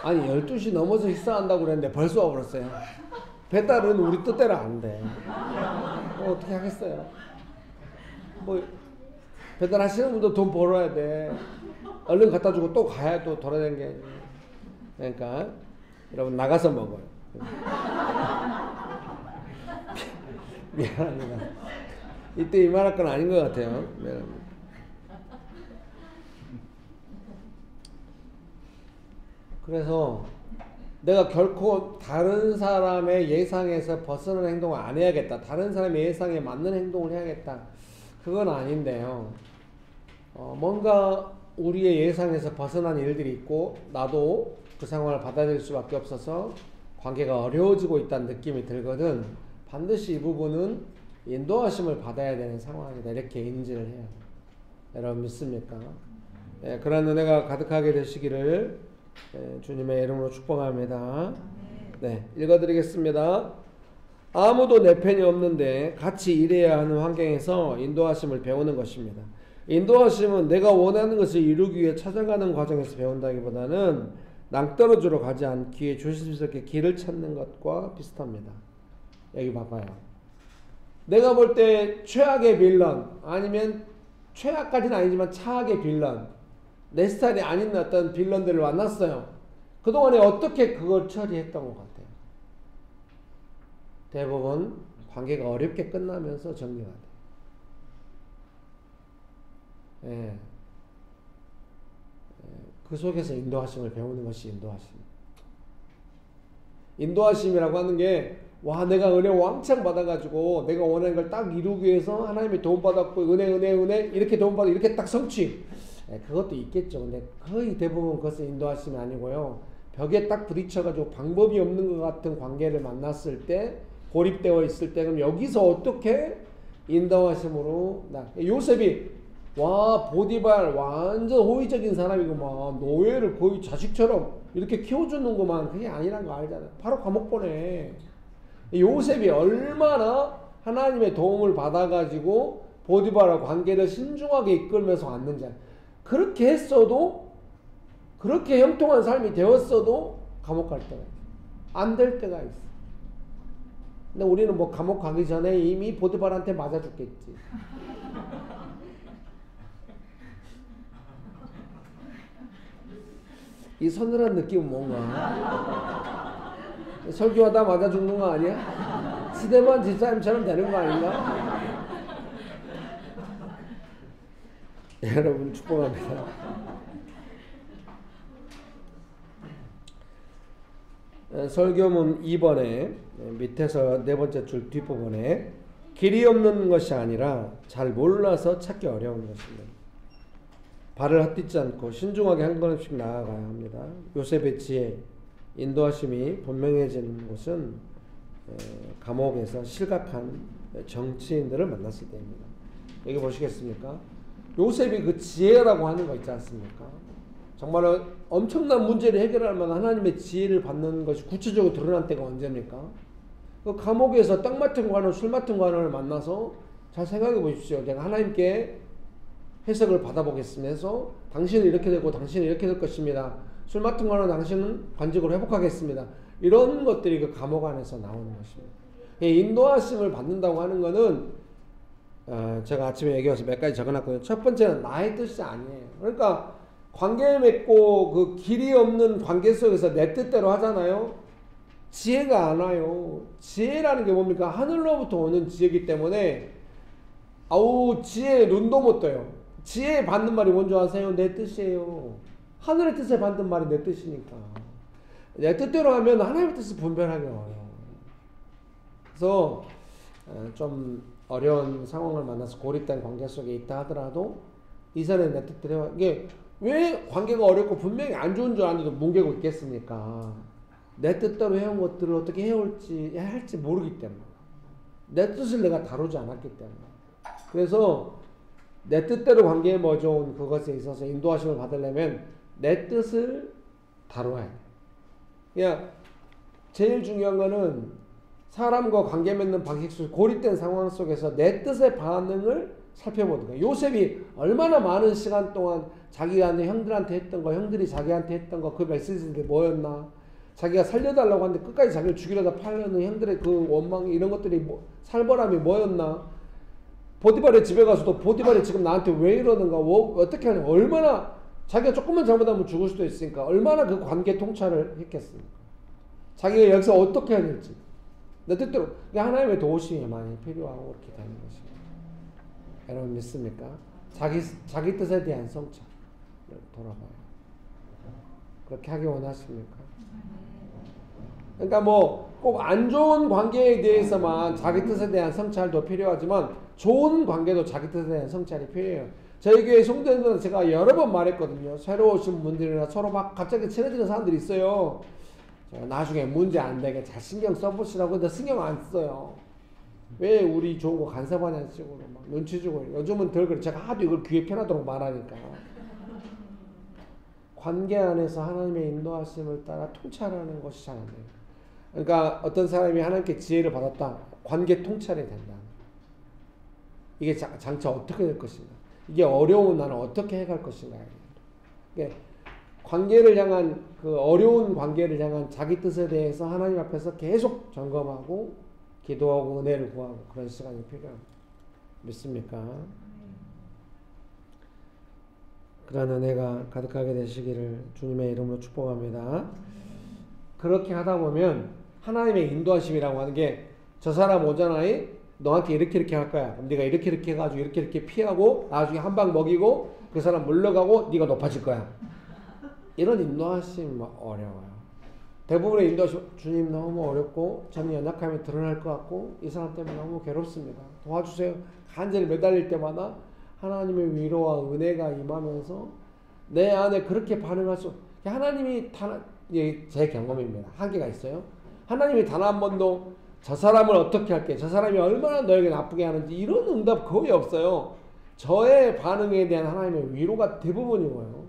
아니 12시 넘어서 식사한다고 그랬는데 벌써 와버렸어요. 배달은 우리 뜻대로 안 돼. 어떻게 하겠어요? 뭐 배달하시는 분도 돈 벌어야 돼. 얼른 갖다 주고 또 가야 또 돌아다니게. 그러니까 여러분 나가서 먹어요. 미안합니다. 이때 이 말할 건 아닌 것 같아요. 미안합니다. 그래서 내가 결코 다른 사람의 예상에서 벗어나는 행동을 안 해야겠다. 다른 사람의 예상에 맞는 행동을 해야겠다. 그건 아닌데요. 뭔가 우리의 예상에서 벗어난 일들이 있고 나도 그 상황을 받아들일 수밖에 없어서 관계가 어려워지고 있다는 느낌이 들거든. 반드시 이 부분은 인도하심을 받아야 되는 상황이다. 이렇게 인지를 해요. 여러분 믿습니까? 그런 은혜가 가득하게 되시기를 주님의 이름으로 축복합니다. 네, 읽어드리겠습니다. 아무도 내 편이 없는데 같이 일해야 하는 환경에서 인도하심을 배우는 것입니다. 인도하심은 내가 원하는 것을 이루기 위해 찾아가는 과정에서 배운다기보다는 낭떠러지로 가지 않기 위해 조심스럽게 길을 찾는 것과 비슷합니다. 여기 봐봐요. 내가 볼 때 최악의 빌런 아니면 최악까지는 아니지만 차악의 빌런, 내 스타일이 아닌 어떤 빌런들을 만났어요. 그동안에 어떻게 그걸 처리했던 것 같아요? 대부분 관계가 어렵게 끝나면서 정리가 돼요. 그 속에서 인도하심을 배우는 것이 인도하심. 인도하심이라고 하는 게 내가 은혜 왕창 받아가지고 내가 원하는 걸 딱 이루기 위해서 하나님의 도움 받았고 은혜 이렇게 도움 받아 이렇게 딱 성취. 그것도 있겠죠. 근데 거의 대부분 그것은 인도하심이 아니고요. 벽에 딱 부딪혀가지고 방법이 없는 것 같은 관계를 만났을 때 고립되어 있을 때 그럼 여기서 어떻게 인도하심으로 요셉이 보디발 완전 호의적인 사람이구만. 노예를 거의 자식처럼 이렇게 키워주는구만. 그게 아니란 거 알잖아요. 바로 감옥 보내. 요셉이 얼마나 하나님의 도움을 받아가지고 보디발과 관계를 신중하게 이끌면서 왔는지. 그렇게 했어도 그렇게 형통한 삶이 되었어도 감옥 갈 때가 있어. 안 될 때가 있어. 근데 우리는 뭐 감옥 가기 전에 이미 보디발한테 맞아 죽겠지. 이 서늘한 느낌은 뭔가? 설교하다 맞아 죽는 거 아니야? 스데반 집사님처럼 되는 거 아닌가? 여러분 축복합니다. 설교문 2번에 밑에서 네 번째 줄 뒷부분에 길이 없는 것이 아니라 잘 몰라서 찾기 어려운 것입니다. 발을 헛디지 않고 신중하게 한 걸음씩 나아가야 합니다. 요셉의 지혜, 인도하심이 분명해지는 것은 감옥에서 실각한 정치인들을 만났을 때입니다. 여기 보시겠습니까? 요셉이 그 지혜라고 하는 거 있지 않습니까? 정말 엄청난 문제를 해결할 만한 하나님의 지혜를 받는 것이 구체적으로 드러난 때가 언제입니까? 그 감옥에서 떡 맡은 관원, 술 맡은 관원을 만나서 잘 생각해 보십시오. 제가 하나님께 해석을 받아보겠습니다 해서 당신은 이렇게 되고 당신은 이렇게 될 것입니다. 술 맡은 관원 당신은 관직으로 회복하겠습니다. 이런 것들이 그 감옥 안에서 나오는 것입니다. 인도하심을 받는다고 하는 것은 제가 아침에 얘기해서 몇 가지 적어놨거든요. 첫 번째는 나의 뜻이 아니에요. 그러니까 관계 맺고 그 길이 없는 관계 속에서 내 뜻대로 하잖아요. 지혜가 안 와요. 지혜라는 게 뭡니까? 하늘로부터 오는 지혜이기 때문에 지혜에 눈도 못 떠요. 지혜 받는 말이 뭔지 아세요? 내 뜻이에요. 하늘의 뜻에 받는 말이 내 뜻이니까. 내 뜻대로 하면 하나님의 뜻을 분별하기 어려워요. 그래서 좀 어려운 상황을 만나서 고립된 관계 속에 있다 하더라도 이전에 내 뜻대로 이게 왜 관계가 어렵고 분명히 안 좋은 줄 아는데도 뭉개고 있겠습니까? 내 뜻대로 해온 것들을 어떻게 해야 할지 모르기 때문에 내 뜻을 내가 다루지 않았기 때문에 그래서 내 뜻대로 관계에 맺어온 그것에 있어서 인도하심을 받으려면 내 뜻을 다루어야 돼. 그냥 제일 중요한 거는 사람과 관계 맺는 방식 속 고립된 상황 속에서 내 뜻의 반응을 살펴보는 거예요. 요셉이 얼마나 많은 시간 동안 자기가 형들한테 했던 거, 형들이 자기한테 했던 거, 그 메시지들이 뭐였나? 자기가 살려달라고 하는데 끝까지 자기를 죽이려다 팔려는 형들의 그 원망 이런 것들이 살벌함이 뭐였나? 보디발의 집에 가서도 보디발이 지금 나한테 왜 이러는가? 어떻게 하냐? 얼마나 자기가 조금만 잘못하면 죽을 수도 있으니까 얼마나 그 관계 통찰을 했겠습니까? 자기가 여기서 어떻게 해야 될지 내 뜻대로 하나님의 도우심이 많이 필요하고 그렇게 되는 것입니다. 여러분 믿습니까? 자기 뜻에 대한 성찰을 돌아봐요. 그렇게 하기 원하십니까? 그러니까 꼭 안 좋은 관계에 대해서만 자기 뜻에 대한 성찰도 필요하지만 좋은 관계도 자기 뜻에 대한 성찰이 필요해요. 저희 교회 성도들은 제가 여러 번 말했거든요. 새로 오신 분들이나 서로 막 갑자기 친해지는 사람들이 있어요. 나중에 문제 안 되게 잘 신경 써보시라고 근데 신경 안 써요. 왜 우리 좋은 거 간섭하냐는 식으로 막 눈치 주고 요즘은 덜 그래. 제가 하도 이걸 귀에 편하도록 말하니까 관계 안에서 하나님의 인도하심을 따라 통찰하는 것이 잘 안 돼요. 그러니까 어떤 사람이 하나님께 지혜를 받았다. 관계 통찰이 된다. 이게 장차 어떻게 될 것인가. 이게 어려운 나는 어떻게 해갈 것인가. 이게 관계를 향한 그 어려운 관계를 향한 자기 뜻에 대해서 하나님 앞에서 계속 점검하고 기도하고 은혜를 구하고 그런 시간이 필요합니다. 믿습니까? 그런 은혜가 가득하게 되시기를 주님의 이름으로 축복합니다. 그렇게 하다 보면 하나님의 인도하심이라고 하는 게 저 사람 오잖아요. 너한테 이렇게 할 거야. 그럼 네가 이렇게 해가지고 이렇게 피하고 나중에 한 방 먹이고 그 사람 물러가고 네가 높아질 거야. 이런 인도하심 어려워요. 대부분의 인도하심 주님 너무 어렵고 저는 연약함이 드러날 것 같고 이 사람 때문에 너무 괴롭습니다. 도와주세요. 간절히 매달릴 때마다 하나님의 위로와 은혜가 임하면서 내 안에 그렇게 반응할 수 하나님이 제 경험입니다. 한계가 있어요. 하나님이 단 한 번도 저 사람을 어떻게 할게 저 사람이 얼마나 너에게 나쁘게 하는지 이런 응답 거의 없어요. 저의 반응에 대한 하나님의 위로가 대부분이고요.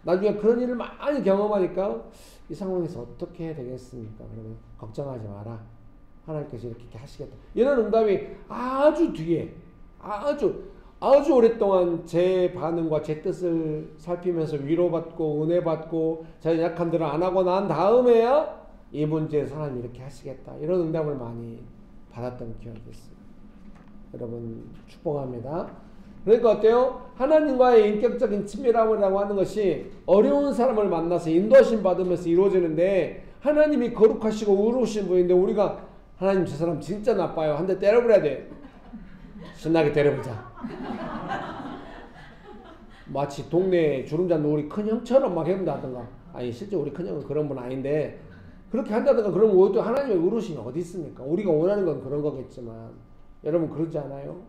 나중에 그런 일을 많이 경험하니까 이 상황에서 어떻게 해야 되겠습니까? 그러면 걱정하지 마라. 하나님께서 이렇게 하시겠다. 이런 응답이 아주 뒤에 아주 오랫동안 제 반응과 제 뜻을 살피면서 위로받고 은혜받고 제 약함들을 안 하고 난 다음에야 이 문제에 하나님 이렇게 하시겠다. 이런 응답을 많이 받았던 기억이 있습니다. 여러분 축복합니다. 그러니까 어때요? 하나님과의 인격적인 친밀함이라고 하는 것이 어려운 사람을 만나서 인도하심 받으면서 이루어지는데 하나님이 거룩하시고 의로우신 분인데 우리가 하나님 저 사람 진짜 나빠요. 한 대 때려버려야 돼. 신나게 때려보자. 마치 동네에 주름 잡는 우리 큰형처럼 막 해본다든가. 아니 실제 우리 큰형은 그런 분 아닌데 그렇게 한다든가 그러면 또 하나님의 의로우심이 어디 있습니까? 우리가 원하는 건 그런 거겠지만 여러분 그러지 않아요?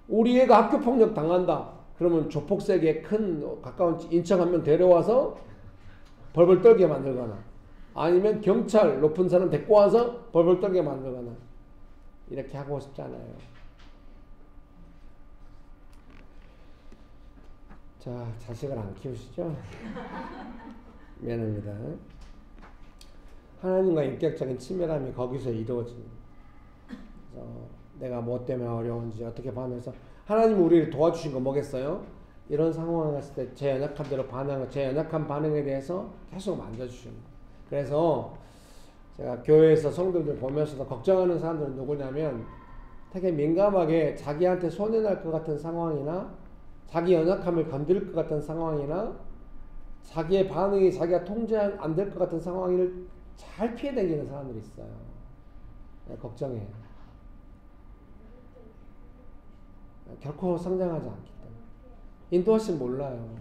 우리 애가 학교폭력 당한다. 그러면 조폭세게 큰 가까운 인척 한 명 데려와서 벌벌 떨게 만들거나 아니면 경찰 높은 사람 데리고 와서 벌벌 떨게 만들거나 이렇게 하고 싶잖아요. 자, 자식을 안 키우시죠? 미안합니다. 하나님과 인격적인 친밀함이 거기서 이루어집니다. 그래서 내가 뭐 때문에 어려운지 어떻게 반응해서 하나님이 우리를 도와주신 거 뭐겠어요? 이런 상황에 갔을 때 제 연약한 대로 반응하고 제 연약한 반응에 대해서 계속 만져주시는 거예요. 그래서 제가 교회에서 성도들 보면서도 걱정하는 사람들은 누구냐면 되게 민감하게 자기한테 손해날 것 같은 상황이나 자기 연약함을 건드릴 것 같은 상황이나 자기의 반응이 자기가 통제 안 될 것 같은 상황을 잘 피해 다니는 사람들이 있어요. 걱정해요. 결코 성장하지 않기 때문에. 인도하시면 몰라요.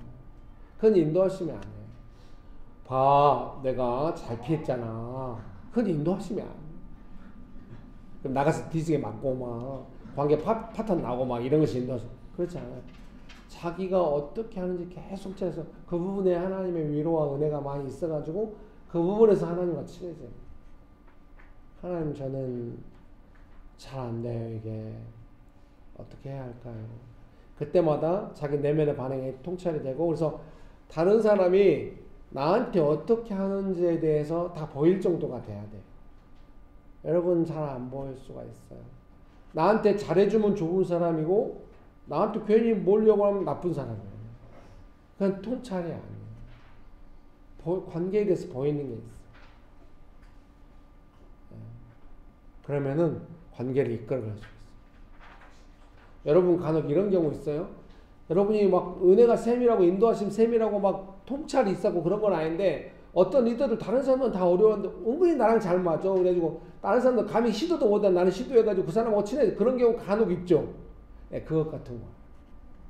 그건 인도하시면 안 해요. 봐, 내가 잘 피했잖아. 그건 인도하시면 안 해요. 그럼 나가서 뒤지게 맞고 막 관계 파탄 나고 막 이런 것이 인도하시면 그렇지 않아요. 자기가 어떻게 하는지 계속 찾아서 그 부분에 하나님의 위로와 은혜가 많이 있어가지고 그 부분에서 하나님과 친해져요. 하나님, 저는 잘 안 돼요. 이게 어떻게 해야 할까요? 그때마다 자기 내면의 반응이 통찰이 되고, 그래서 다른 사람이 나한테 어떻게 하는지에 대해서 다 보일 정도가 돼야 돼요. 여러분, 잘 안 보일 수가 있어요. 나한테 잘해주면 좋은 사람이고 나한테 괜히 몰려고 하면 나쁜 사람이에요. 그건 통찰이 아니에요. 관계에 대해서 보이는 게 있어요. 그러면은 관계를 이끌어갈 수 있어요. 여러분 간혹 이런 경우 있어요. 여러분이 막 은혜가 셈이라고 인도하심 셈이라고 막 통찰이 있었고 그런 건 아닌데 어떤 리더들 다른 사람은 다 어려웠는데 은근히 나랑 잘 맞아. 그래가지고 다른 사람들 감히 시도도 못한 나는 시도해가지고 그 사람하고 친해져. 그런 경우 간혹 있죠. 네, 그것 같은 거.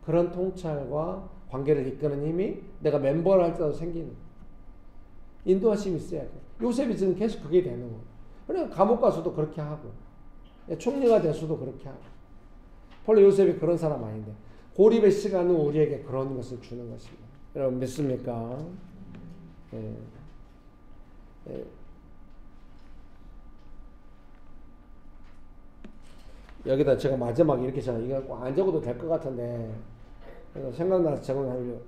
그런 통찰과 관계를 이끄는 힘이 내가 멤버를 할 때도 생기는 거예요. 인도하심이 있어야 돼요. 요셉이 지금 계속 그게 되는 거예요. 그러니까 감옥 가서도 그렇게 하고 총리가 돼서도 그렇게 하고. 원래 요셉이 그런 사람 아닌데 고립의 시간은 우리에게 그런 것을 주는 것입니다. 여러분 믿습니까? 예. 예. 여기다 제가 마지막에 이렇게 이거 안 적어도 될 것 같은데 생각나서 적어놓으려고.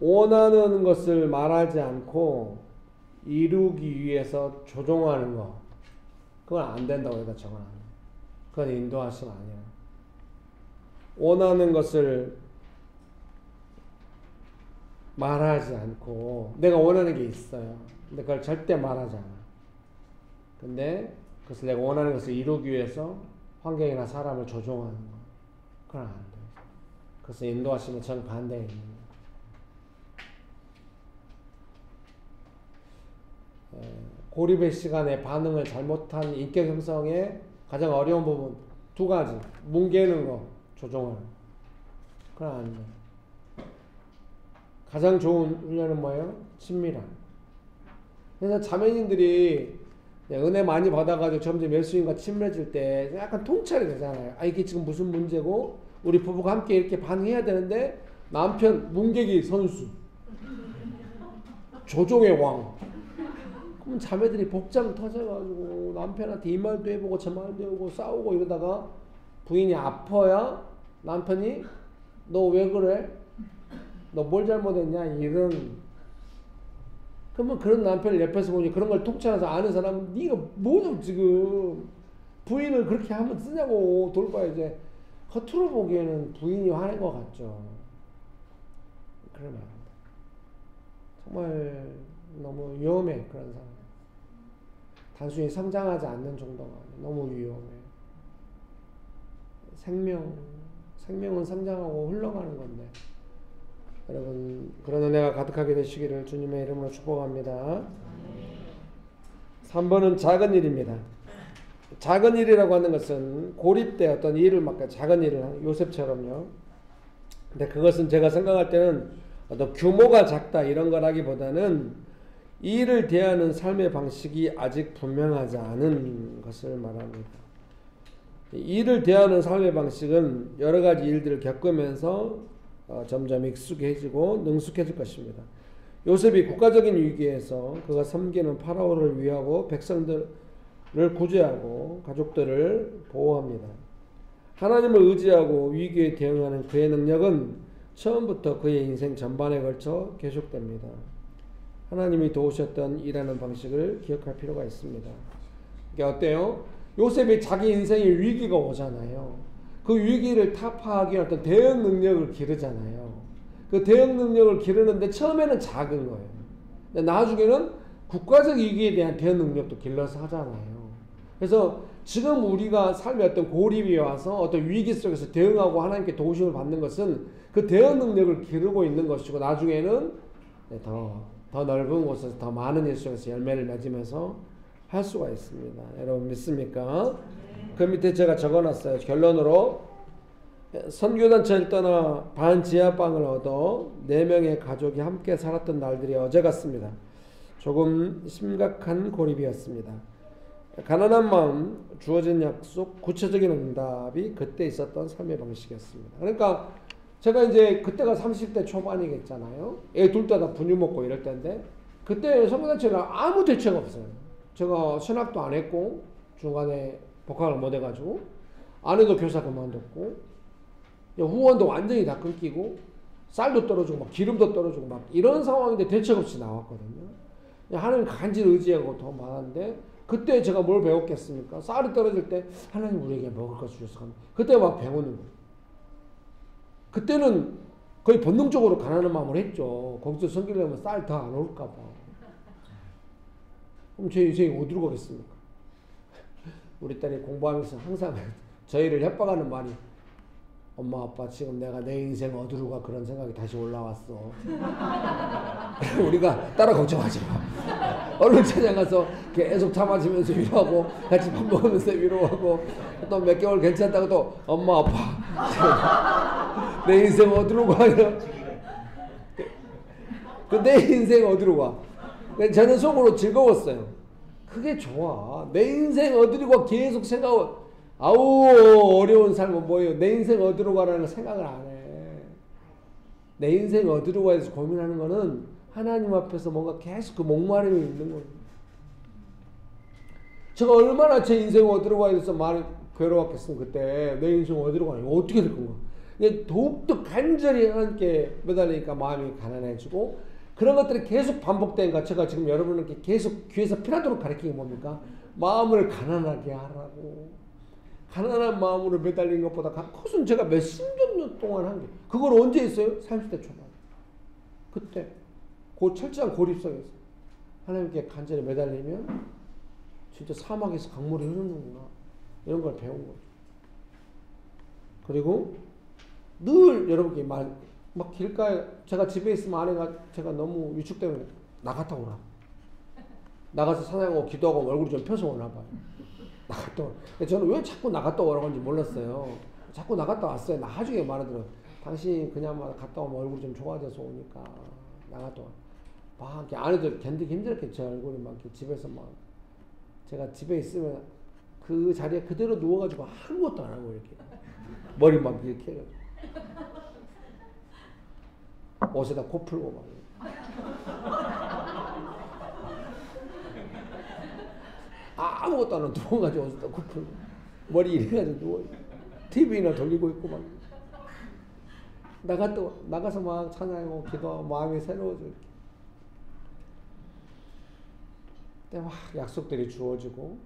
원하는 것을 말하지 않고 이루기 위해서 조종하는 거, 그건 안 된다고 여기다 적어놨네. 그건 인도하심 아니야. 원하는 것을 말하지 않고 내가 원하는 게 있어요. 근데 그걸 절대 말하지 않아. 근데 그것을 내가 원하는 것을 이루기 위해서 환경이나 사람을 조종하는 거, 그건 안 돼. 그래서 인도하시면 정반대에 있는 거예요. 고립의 시간에 반응을 잘못한 인격 형성의 가장 어려운 부분 두 가지. 뭉개는 거, 조종하는 거. 그건 안 돼. 가장 좋은 훈련은 뭐예요? 친밀함. 그래서 자매님들이 은혜 많이 받아가지고 점점 예수님과 친밀해질 때 약간 통찰이 되잖아요. 아, 이게 지금 무슨 문제고 우리 부부가 함께 이렇게 반응해야 되는데 남편 뭉개기 선수, 조종의 왕. 그럼 자매들이 복장 터져가지고 남편한테 이 말도 해보고 저 말도 해보고 싸우고 이러다가 부인이 아파야 남편이 너 왜 그래? 너 뭘 잘못했냐? 이런. 그러면 그런 남편을 옆에서 보니 그런 걸 통찰해서 아는 사람은 네가 뭐냐고 지금 부인을 그렇게 하면 쓰냐고 돌봐야 이제 겉으로 보기에는 부인이 화낸 것 같죠. 그러면 안 돼. 정말 너무 위험해. 그런 사람 단순히 성장하지 않는 정도가 아니야. 너무 위험해. 생명은 성장하고 흘러가는 건데 여러분 그런 은혜가 가득하게 되시기를 주님의 이름으로 축복합니다. 3번은 작은 일입니다. 작은 일이라고 하는 것은 고립돼 어떤 일을 맡겨 작은 일을 하는 요셉처럼요. 근데 그것은 제가 생각할 때는 어떤 규모가 작다 이런 거라기보다는 일을 대하는 삶의 방식이 아직 분명하지 않은 것을 말합니다. 일을 대하는 삶의 방식은 여러 가지 일들을 겪으면서 점점 익숙해지고 능숙해질 것입니다. 요셉이 국가적인 위기에서 그가 섬기는 파라오를 위하고 백성들을 구제하고 가족들을 보호합니다. 하나님을 의지하고 위기에 대응하는 그의 능력은 처음부터 그의 인생 전반에 걸쳐 계속됩니다. 하나님이 도우셨던 일하는 방식을 기억할 필요가 있습니다. 이게 어때요? 요셉이 자기 인생에 위기가 오잖아요. 그 위기를 타파하기 위한 어떤 대응 능력을 기르잖아요. 그 대응 능력을 기르는데 처음에는 작은 거예요. 근데 나중에는 국가적 위기에 대한 대응 능력도 길러서 하잖아요. 그래서 지금 우리가 삶의 어떤 고립이 와서 어떤 위기 속에서 대응하고 하나님께 도우심을 받는 것은 그 대응 능력을 기르고 있는 것이고 나중에는 더 넓은 곳에서 더 많은 일 속에서 열매를 맺으면서 할 수가 있습니다. 여러분 믿습니까? 그 밑에 제가 적어놨어요. 결론으로 선교단체를 떠나 반 지하방을 얻어 4명의 가족이 함께 살았던 날들이 어제 같습니다. 조금 심각한 고립이었습니다. 가난한 마음, 주어진 약속, 구체적인 응답이 그때 있었던 삶의 방식이었습니다. 그러니까 제가 이제 그때가 30대 초반이겠잖아요. 애 둘 다 분유 먹고 이럴 때인데 그때 선교단체는 아무 대책 없어요. 제가 신학도 안 했고 중간에 복학을 못 해가지고 아내도 교사 그만뒀고 후원도 완전히 다 끊기고 쌀도 떨어지고 막 기름도 떨어지고 막 이런 상황인데 대책 없이 나왔거든요. 하나님 간절히 의지하고 더 많았는데 그때 제가 뭘 배웠겠습니까? 쌀이 떨어질 때 하나님 우리에게 먹을 것 주셔서 그때 막 배우는 거예요. 그때는 거의 본능적으로 가난한 마음을 했죠. 거기서 섬기려면 쌀 더 안 올까 봐. 그럼 제 인생이 어디로 가겠습니까? 우리 딸이 공부하면서 항상 저희를 협박하는 말이 엄마 아빠 지금 내가 내 인생 어디로 가 그런 생각이 다시 올라왔어. 우리가 따라 걱정하지 마. 얼른 찾아가서 계속 참아주면서 위로하고 같이 밥 먹으면서 위로하고 또 몇 개월 괜찮다고 또 엄마 아빠 내 인생 어디로 가요? 내 인생 어디로 가? 저는 속으로 즐거웠어요. 그게 좋아. 내 인생 어디로 가 계속 생각하고 아우 어려운 삶은 뭐예요? 내 인생 어디로 가라는 생각을 안 해. 내 인생 어디로 가해서 고민하는 거는 하나님 앞에서 뭔가 계속 그 목마름이 있는 거예요. 제가 얼마나 제 인생 어디로 가야 돼서 많이 괴로웠겠어요. 그때 내 인생 어디로 가냐 어떻게 될 건가. 더욱더 간절히 하나님께 매달리니까 마음이 가난해지고 그런 것들이 계속 반복되니까 제가 지금 여러분께 계속 귀에서 피나도록 가르치는 게 뭡니까? 마음을 가난하게 하라고. 가난한 마음으로 매달린 것보다 그것은 제가 몇십 년 동안 한 게 그걸 언제 했어요? 30대 초반 그때 철저한 고립성에서 하나님께 간절히 매달리면 진짜 사막에서 강물이 흐르는구나 이런 걸 배운 거죠. 그리고 늘 여러분께 막 길가에 제가 집에 있으면 아내가 제가 너무 위축되면 나갔다 오라 나가서 사냥하고 기도하고 얼굴이 좀 펴서 오나 봐요. 나갔다 오라. 저는 왜 자꾸 나갔다 오라고 하는지 몰랐어요. 자꾸 나갔다 왔어요. 나중에 말하더라고요. 당신 그냥 갔다 오면 얼굴이 좀 좋아져서 오니까 나갔다 오라. 막 이렇게 아내들 견디기 힘들게 제 얼굴이 막 이렇게 집에서 막 제가 집에 있으면 그 자리에 그대로 누워가지고 아무것도 안 하고 이렇게 머리 막 이렇게 해가지고 옷에다 코 풀고 막 아무것도 안 하고 누워가지고 옷에다 코 풀고 머리 이래가지고 누워 TV나 돌리고 있고 막 나가서 막 찬양하고 기도하고 마음이 새로워져 이렇게. 근데 막 약속들이 주어지고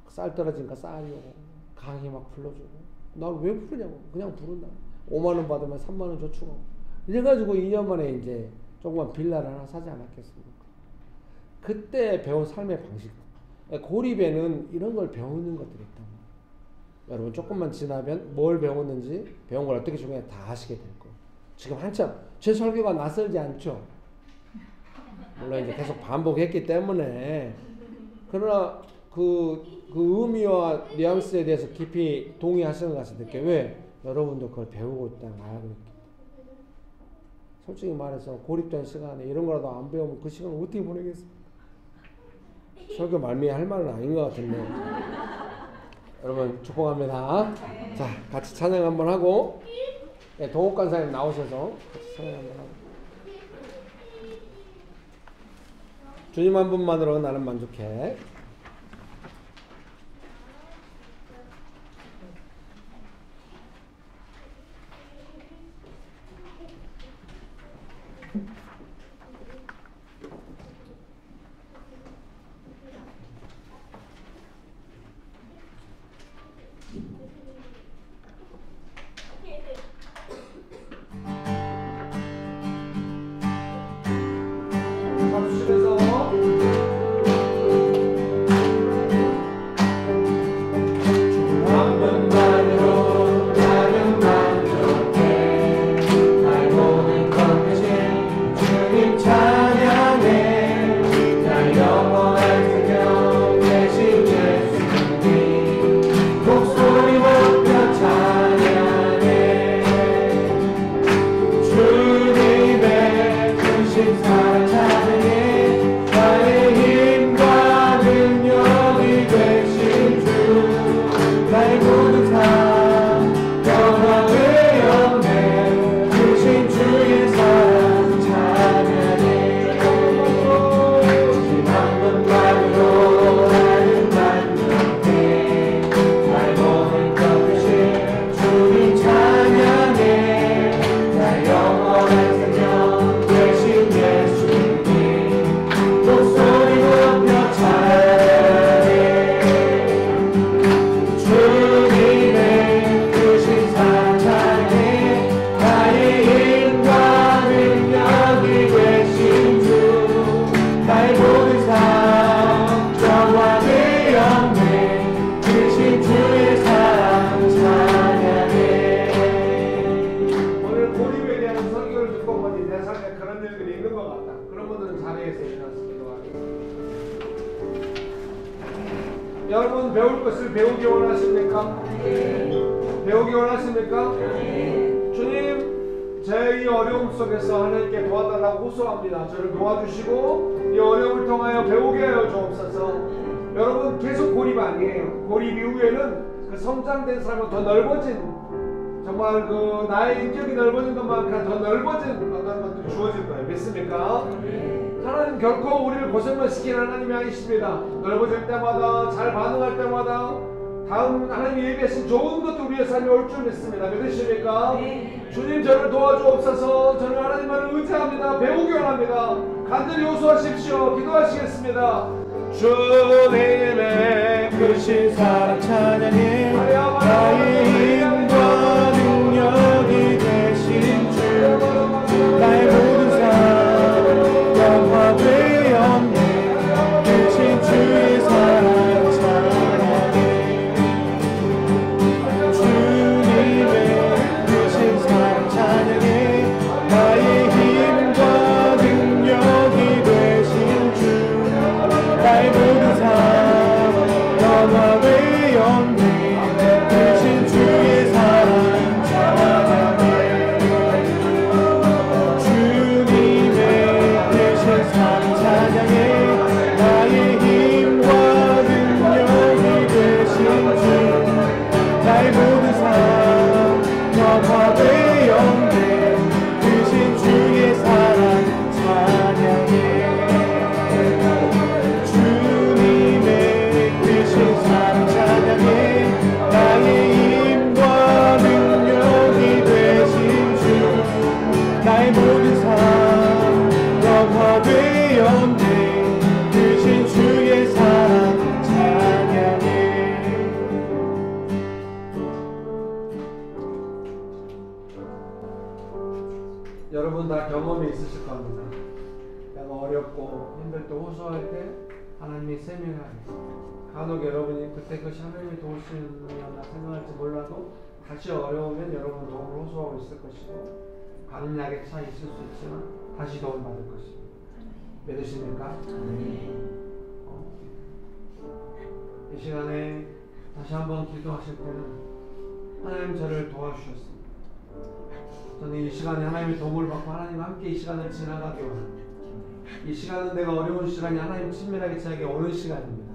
쌀 떨어지니까 쌀이 오고 강이 막 불러주고 나 왜 부르냐고 그냥 부른다. 5만 원 받으면 3만 원 저축하고 이래가지고 2년 만에 이제 조그만 빌라를 하나 사지 않았겠습니까? 그때 배운 삶의 방식. 고립에는 이런 걸 배우는 것들이 있다. 여러분 조금만 지나면 뭘 배웠는지 배운 걸 어떻게 중요해 다 아시게 될 거예요. 지금 한참 제 설교가 낯설지 않죠? 물론 이제 계속 반복했기 때문에 그러나 그 의미와 뉘앙스에 대해서 깊이 동의하시는 것 같은데 왜? 여러분도 그걸 배우고 있다는 걸 알고 있기 때문에. 솔직히 말해서 고립된 시간에 이런 거라도 안 배우면 그 시간을 어떻게 보내겠습니까? 설교 말미에 할 말은 아닌 것 같은데 여러분 축복합니다. 자 같이 찬양 한번 하고 동옥 간사님 나오셔서 같이 찬양 한번 하고 주님 한 분만으로 나는 만족해. 여러분 배울 것을 배우기 원하십니까? 배우기 원하십니까? 주님, 제 이 어려움 속에서 하나님께 도와달라고 호소합니다. 저를 도와주시고 이 어려움을 통하여 배우게 하여 주옵소서. 여러분 계속 고립 아니에요. 고립 이후에는 그 성장된 사람은 더 넓어진, 정말 그 나의 인격이 넓어진 것만큼 더 넓어진 어떤 것들이 주어질 거예요. 믿습니까? 하나님 결코 우리를 고생만 시키는 하나님이 아니십니다. 넓어질 때마다, 잘 반응할 때마다 다음 하나님이 예비하신 좋은 것도 우리의 삶에 올 줄 믿습니다. 믿으십니까? 주님, 저를 도와주옵소서. 저는 하나님만을 의지합니다. 배우기 원합니다. 간절히 호소하십시오. 기도하시겠습니다. 주님의 크신 사랑 찬양해. 나의 힘과 능력이 되신 주, 나의 모든 삶 영화되었네. 크신 주의 사랑 찬양해. 주님의 크신 사랑 찬양해. 나의 힘과 능력이 되신 주, 나의 모든 삶 영화되었네. 크신 주의 사랑 찬양해. 주님의 크신 사랑 찬양해. 나의 힘과 능력이 되신 주, 나의 모든 삶 영화되었네. 크신 주의 사랑 찬양해. 주님의 크신 사랑 찬양해. 나의 힘과 능력이 되신 주, 나의 모든 삶 영화되었네. 크신 주의 사랑 찬양해. 여러분 다 경험이 있으실 겁니다. 내가 어렵고 힘들 때 호소할 때 하나님이 세밀하게, 간혹 여러분이 그때 그것이 하나님이 도우시느냐 생각할지 몰라도 다시 어려우면 여러분 도움을 호소하고 있을 것이고 강약의 차 있을 수 있지만 다시 도움을 받을 것입니다. 믿으십니까? 이 시간에 다시 한번 기도하실 때는 하나님 저를 도와주셨습니다. 저는 이 시간에 하나님의 도움을 받고 하나님과 함께 이 시간을 지나가기 원합니다. 이 시간은 내가 어려운 시간이 하나님 친밀하게 지나게 오는 시간입니다.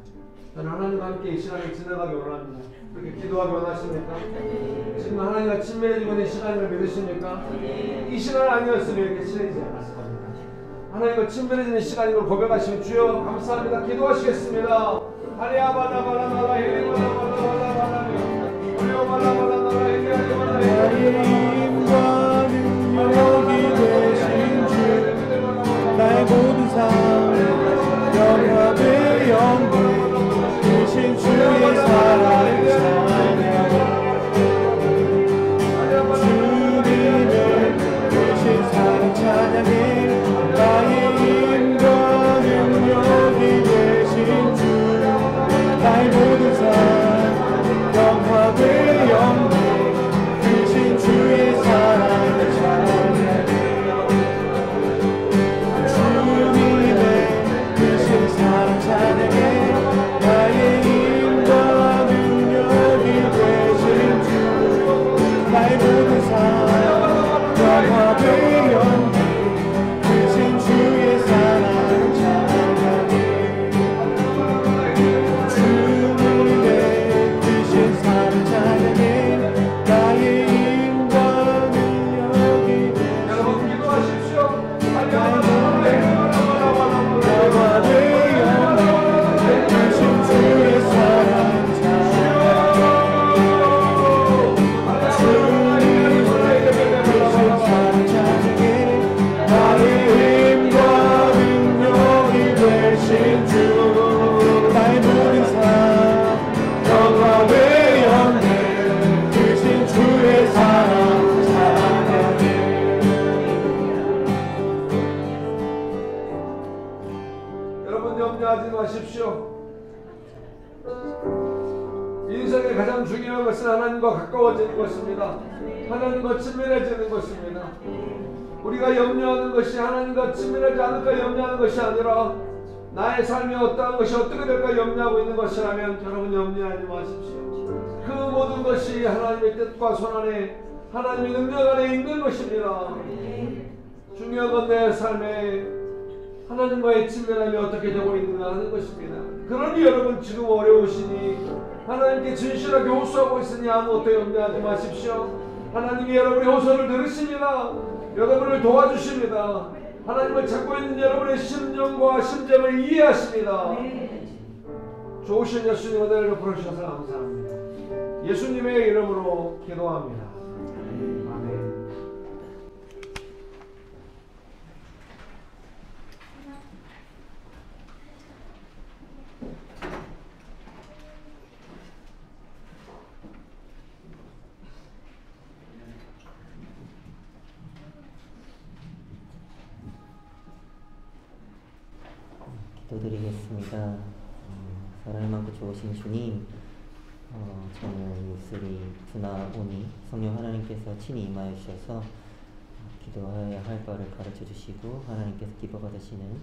저는 하나님과 함께 이 시간을 지나가기 원합니다. 그렇게 기도하기 원하십니까? 지금 하나님과 친밀해지고 있는 시간을 믿으십니까? 이 시간 아니었으면 이렇게 친해지지 않았을 겁니다. 하나님과 친밀해지는 시간인 걸 고백하시면 주여 감사합니다. 기도하시겠습니다. 할리아바라바라바라 힐리바라바라바라바라 우리오바라바라바라 힐리아리바라 나의 힘과 능력이 되신 주 나의 모든 삶 영화의 영광 되신 주의 사랑을 찬양해 주님의 되신 사랑 찬양해 나의 힘과 능력이 되신 주 나의 모든 삶 영화의 영광 되신 주의 사랑을 찬양해 주님의 되신 사랑 찬양해 나의 힘과 능력이 되신 주 나의 모든 삶 영화의 영광 되신 주의 사랑 찬양해 주님의 되신 사랑 찬양해 나의 힘과 능력이 되신 여러분 기도하십시오. 영화의 영광 되신 주의 사랑 찬양해 주님의 되신 사랑 찬양해 나의 힘과 능력이 되신 주 나의 모든 삶 영화의 영광 되신 주의 사랑 찬양해 여러분 염려하지 마십시오. 인생의 가장 중요한 것은 하나님과 가까워지는 것입니다. 하나님과 친밀해지는 것입니다. 우리가 염려하는 것이 하나님과 친밀하지 않을까 염려하는 것이 아니라 나의 삶이 어떠한 것이 어떻게 될까 염려하고 있는 것이라면 여러분 염려하지 마십시오. 그 모든 것이 하나님의 뜻과 손안에 하나님의 능력 안에 있는 것입니다. 중요한 건 내 삶에 하나님과의 친밀함이 어떻게 되고 있는가 하는 것입니다. 그러니 여러분 지금 어려우시니 하나님께 진실하게 호소하고 있으니 아무것도 염려하지 마십시오. 하나님이 여러분의 호소를 들으십니다. 여러분을 도와주십니다. 하나님을 찾고 있는 여러분의 심령과 심정을 이해하십니다. 좋으신 예수님 은혜를 베풀어 주셔서 감사합니다. 예수님의 이름으로 기도합니다. 아멘. 기도드리겠습니다. 사랑이 많고 좋으신 주님, 저는 목소리 두나오니 성령 하나님께서 친히 임하여 주셔서 기도해야 할 바를 가르쳐 주시고 하나님께서 기뻐 받으시는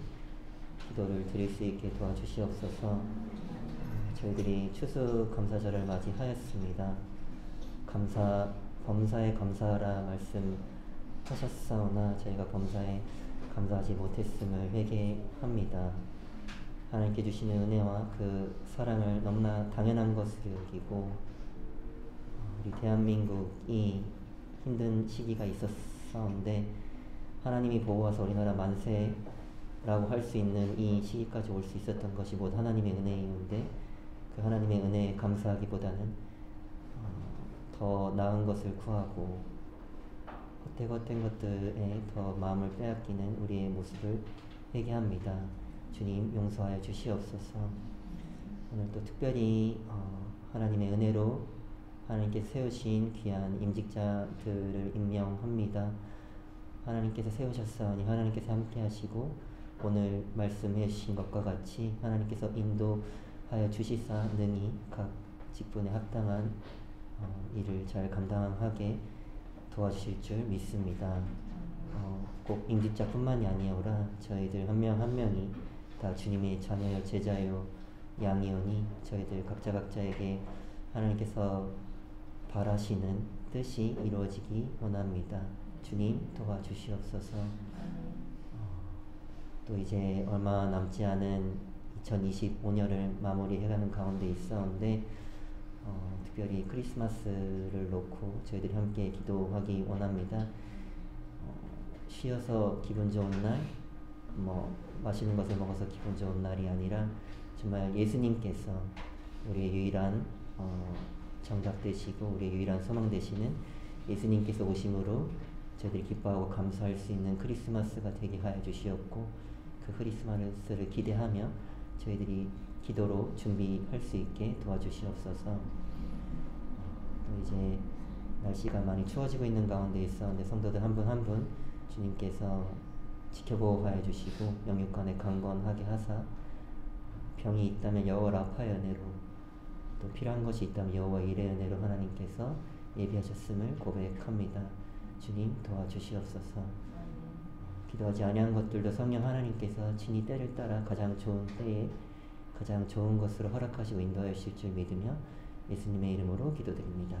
기도를 드릴 수 있게 도와주시옵소서. 저희들이 추수 감사절을 맞이하였습니다. 범사에 감사하라 말씀하셨사오나 저희가 범사에 감사하지 못했음을 회개합니다. 하나님께 주시는 은혜와 그 사랑을 너무나 당연한 것으로 여기고 우리 대한민국이 힘든 시기가 있었었는데 하나님이 보호하사 우리나라 만세라고 할 수 있는 이 시기까지 올 수 있었던 것이 모두 하나님의 은혜이는데 그 하나님의 은혜에 감사하기보다는 더 나은 것을 구하고 헛된 것들에 더 마음을 빼앗기는 우리의 모습을 회개합니다. 주님 용서하여 주시옵소서. 오늘 또 특별히 하나님의 은혜로 하나님께 세우신 귀한 임직자들을 임명합니다. 하나님께서 세우셨사오니 하나님께서 함께 하시고 오늘 말씀해 주신 것과 같이 하나님께서 인도하여 주시사 능히 각 직분에 합당한 일을 잘 감당하게 도와주실 줄 믿습니다. 꼭 임직자뿐만이 아니오라 저희들 한 명 한 명이 다 주님의 자녀요 제자요 양이오니 저희들 각자에게 하나님께서 바라시는 뜻이 이루어지기 원합니다. 주님 도와주시옵소서. 또 이제 얼마 남지 않은 2025년을 마무리해가는 가운데 있었는데 특별히 크리스마스를 놓고 저희들이 함께 기도하기 원합니다. 쉬어서 기분 좋은 날 뭐 맛있는 것을 먹어서 기분 좋은 날이 아니라 정말 예수님께서 우리의 유일한 정답 되시고 우리의 유일한 소망 되시는 예수님께서 오심으로 저희들이 기뻐하고 감사할 수 있는 크리스마스가 되게 하여 주시옵고, 그 크리스마스를 기대하며 저희들이 기도로 준비할 수 있게 도와주시옵소서. 또 이제 날씨가 많이 추워지고 있는 가운데 있었는데 성도들 한 분 한 분 주님께서 지켜보호하여 주시고 영육간에 강건하게 하사, 병이 있다면 여호와를 아파의 은혜로, 또 필요한 것이 있다면 여호와 일의 은혜로 하나님께서 예비하셨음을 고백합니다. 주님 도와주시옵소서. 기도하지 아니한 것들도 성령 하나님께서 친히 때를 따라 가장 좋은 때에 가장 좋은 것으로 허락하시고 인도하실 줄 믿으며 예수님의 이름으로 기도드립니다.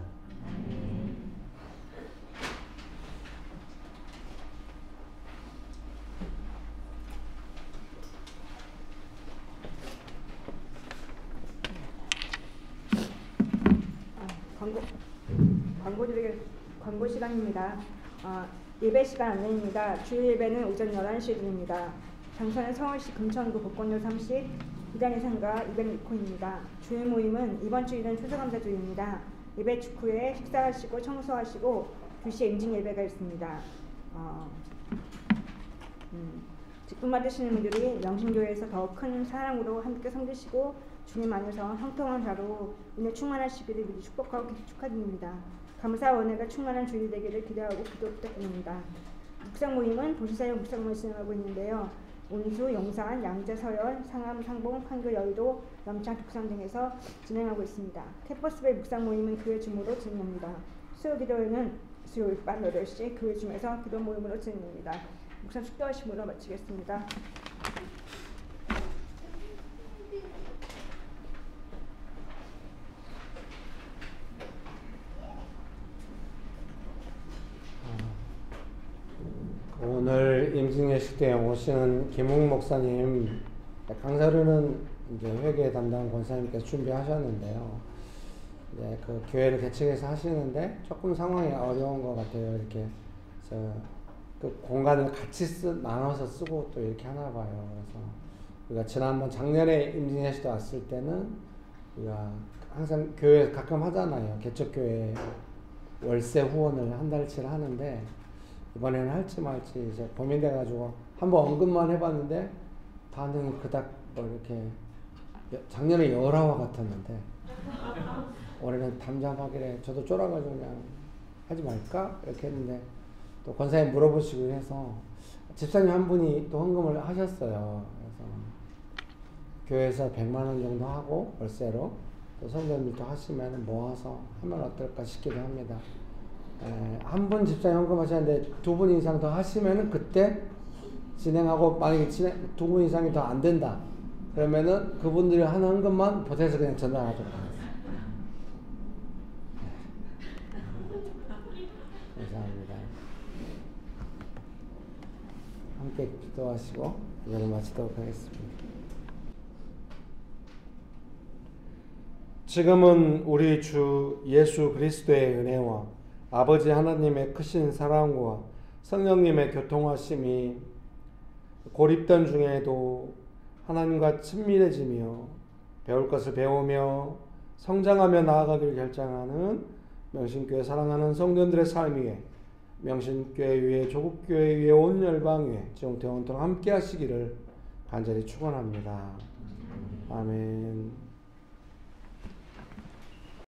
광고 시간입니다. 예배 시간 안내입니다. 주일 예배는 오전 11시에 드립니다. 장소는 서울시 금천구 복권역 30, 이단의 상가 206호입니다. 주일 모임은 이번 주일은 추수감사주일입니다. 예배 직후에 식사하시고 청소하시고 2시에 임직 예배가 있습니다. 직분 받으시는 분들이 명신교회에서 더 큰 사랑으로 함께 섬기시고 주님 안에서 형통한 자로 은혜 충만하시기를 미리 축복하고 축하드립니다. 감사와 은혜가 충만한 주일 되기를 기대하고 기도 부탁드립니다. 묵상 모임은 도시사역 묵상을 진행하고 있는데요. 온수, 용산, 양재, 서현, 상암, 상봉, 판교, 여의도, 남창, 독산 등에서 진행하고 있습니다. 캠퍼스별 묵상 모임은 교회 줌으로 진행합니다. 수요 기도회는 수요일 밤 8시 교회 줌에서 기도 모임으로 진행됩니다. 묵상 축도하심으로 마치겠습니다. 오늘 임승예식 때 오시는 김웅 목사님, 강사로는 이제 회계 담당 권사님께서 준비하셨는데요. 이제 그 교회를 개척해서 하시는데 조금 상황이 어려운 것 같아요. 이렇게 그 공간을 같이 나눠서 쓰고 또 이렇게 하나 봐요. 그래서 우리가 지난번 작년에 임승예식 때 왔을 때는 우리가 항상 교회 가끔 하잖아요. 개척교회 월세 후원을 한 달치를 하는데 이번에는 할지 말지 이제 고민돼가지고 한번 언급만 해봤는데 반응이 그닥 뭐 이렇게 작년에 열화와 같았는데 올해는 담장하길래 저도 쫄아가지고 그냥 하지 말까 이렇게 했는데 또 권사님 물어보시고 해서 집사님 한 분이 또 헌금을 하셨어요. 그래서 교회에서 100만 원 정도 하고 월세로 또 성도님들도 하시면 모아서 하면 어떨까 싶기도 합니다. 한 분 집사님 헌금하셨는데 2분 이상 더 하시면은 그때 진행하고, 만약에 두 분 이상이 더 안 된다 그러면은 그분들이 하는 헌금만 보태서 그냥 전달하도록 하겠습니다. 감사합니다. 함께 기도하시고 이거를 마치도록 하겠습니다. 지금은 우리 주 예수 그리스도의 은혜와 아버지 하나님의 크신 사랑과 성령님의 교통하심이 고립된 중에도 하나님과 친밀해지며 배울 것을 배우며 성장하며 나아가기를 결정하는 명신교회 사랑하는 성도들의 삶 위에, 명신교회 위에, 조국교회 위에, 온 열방 위에 지금부터 영원토록 함께 하시기를 간절히 축원합니다. 아멘.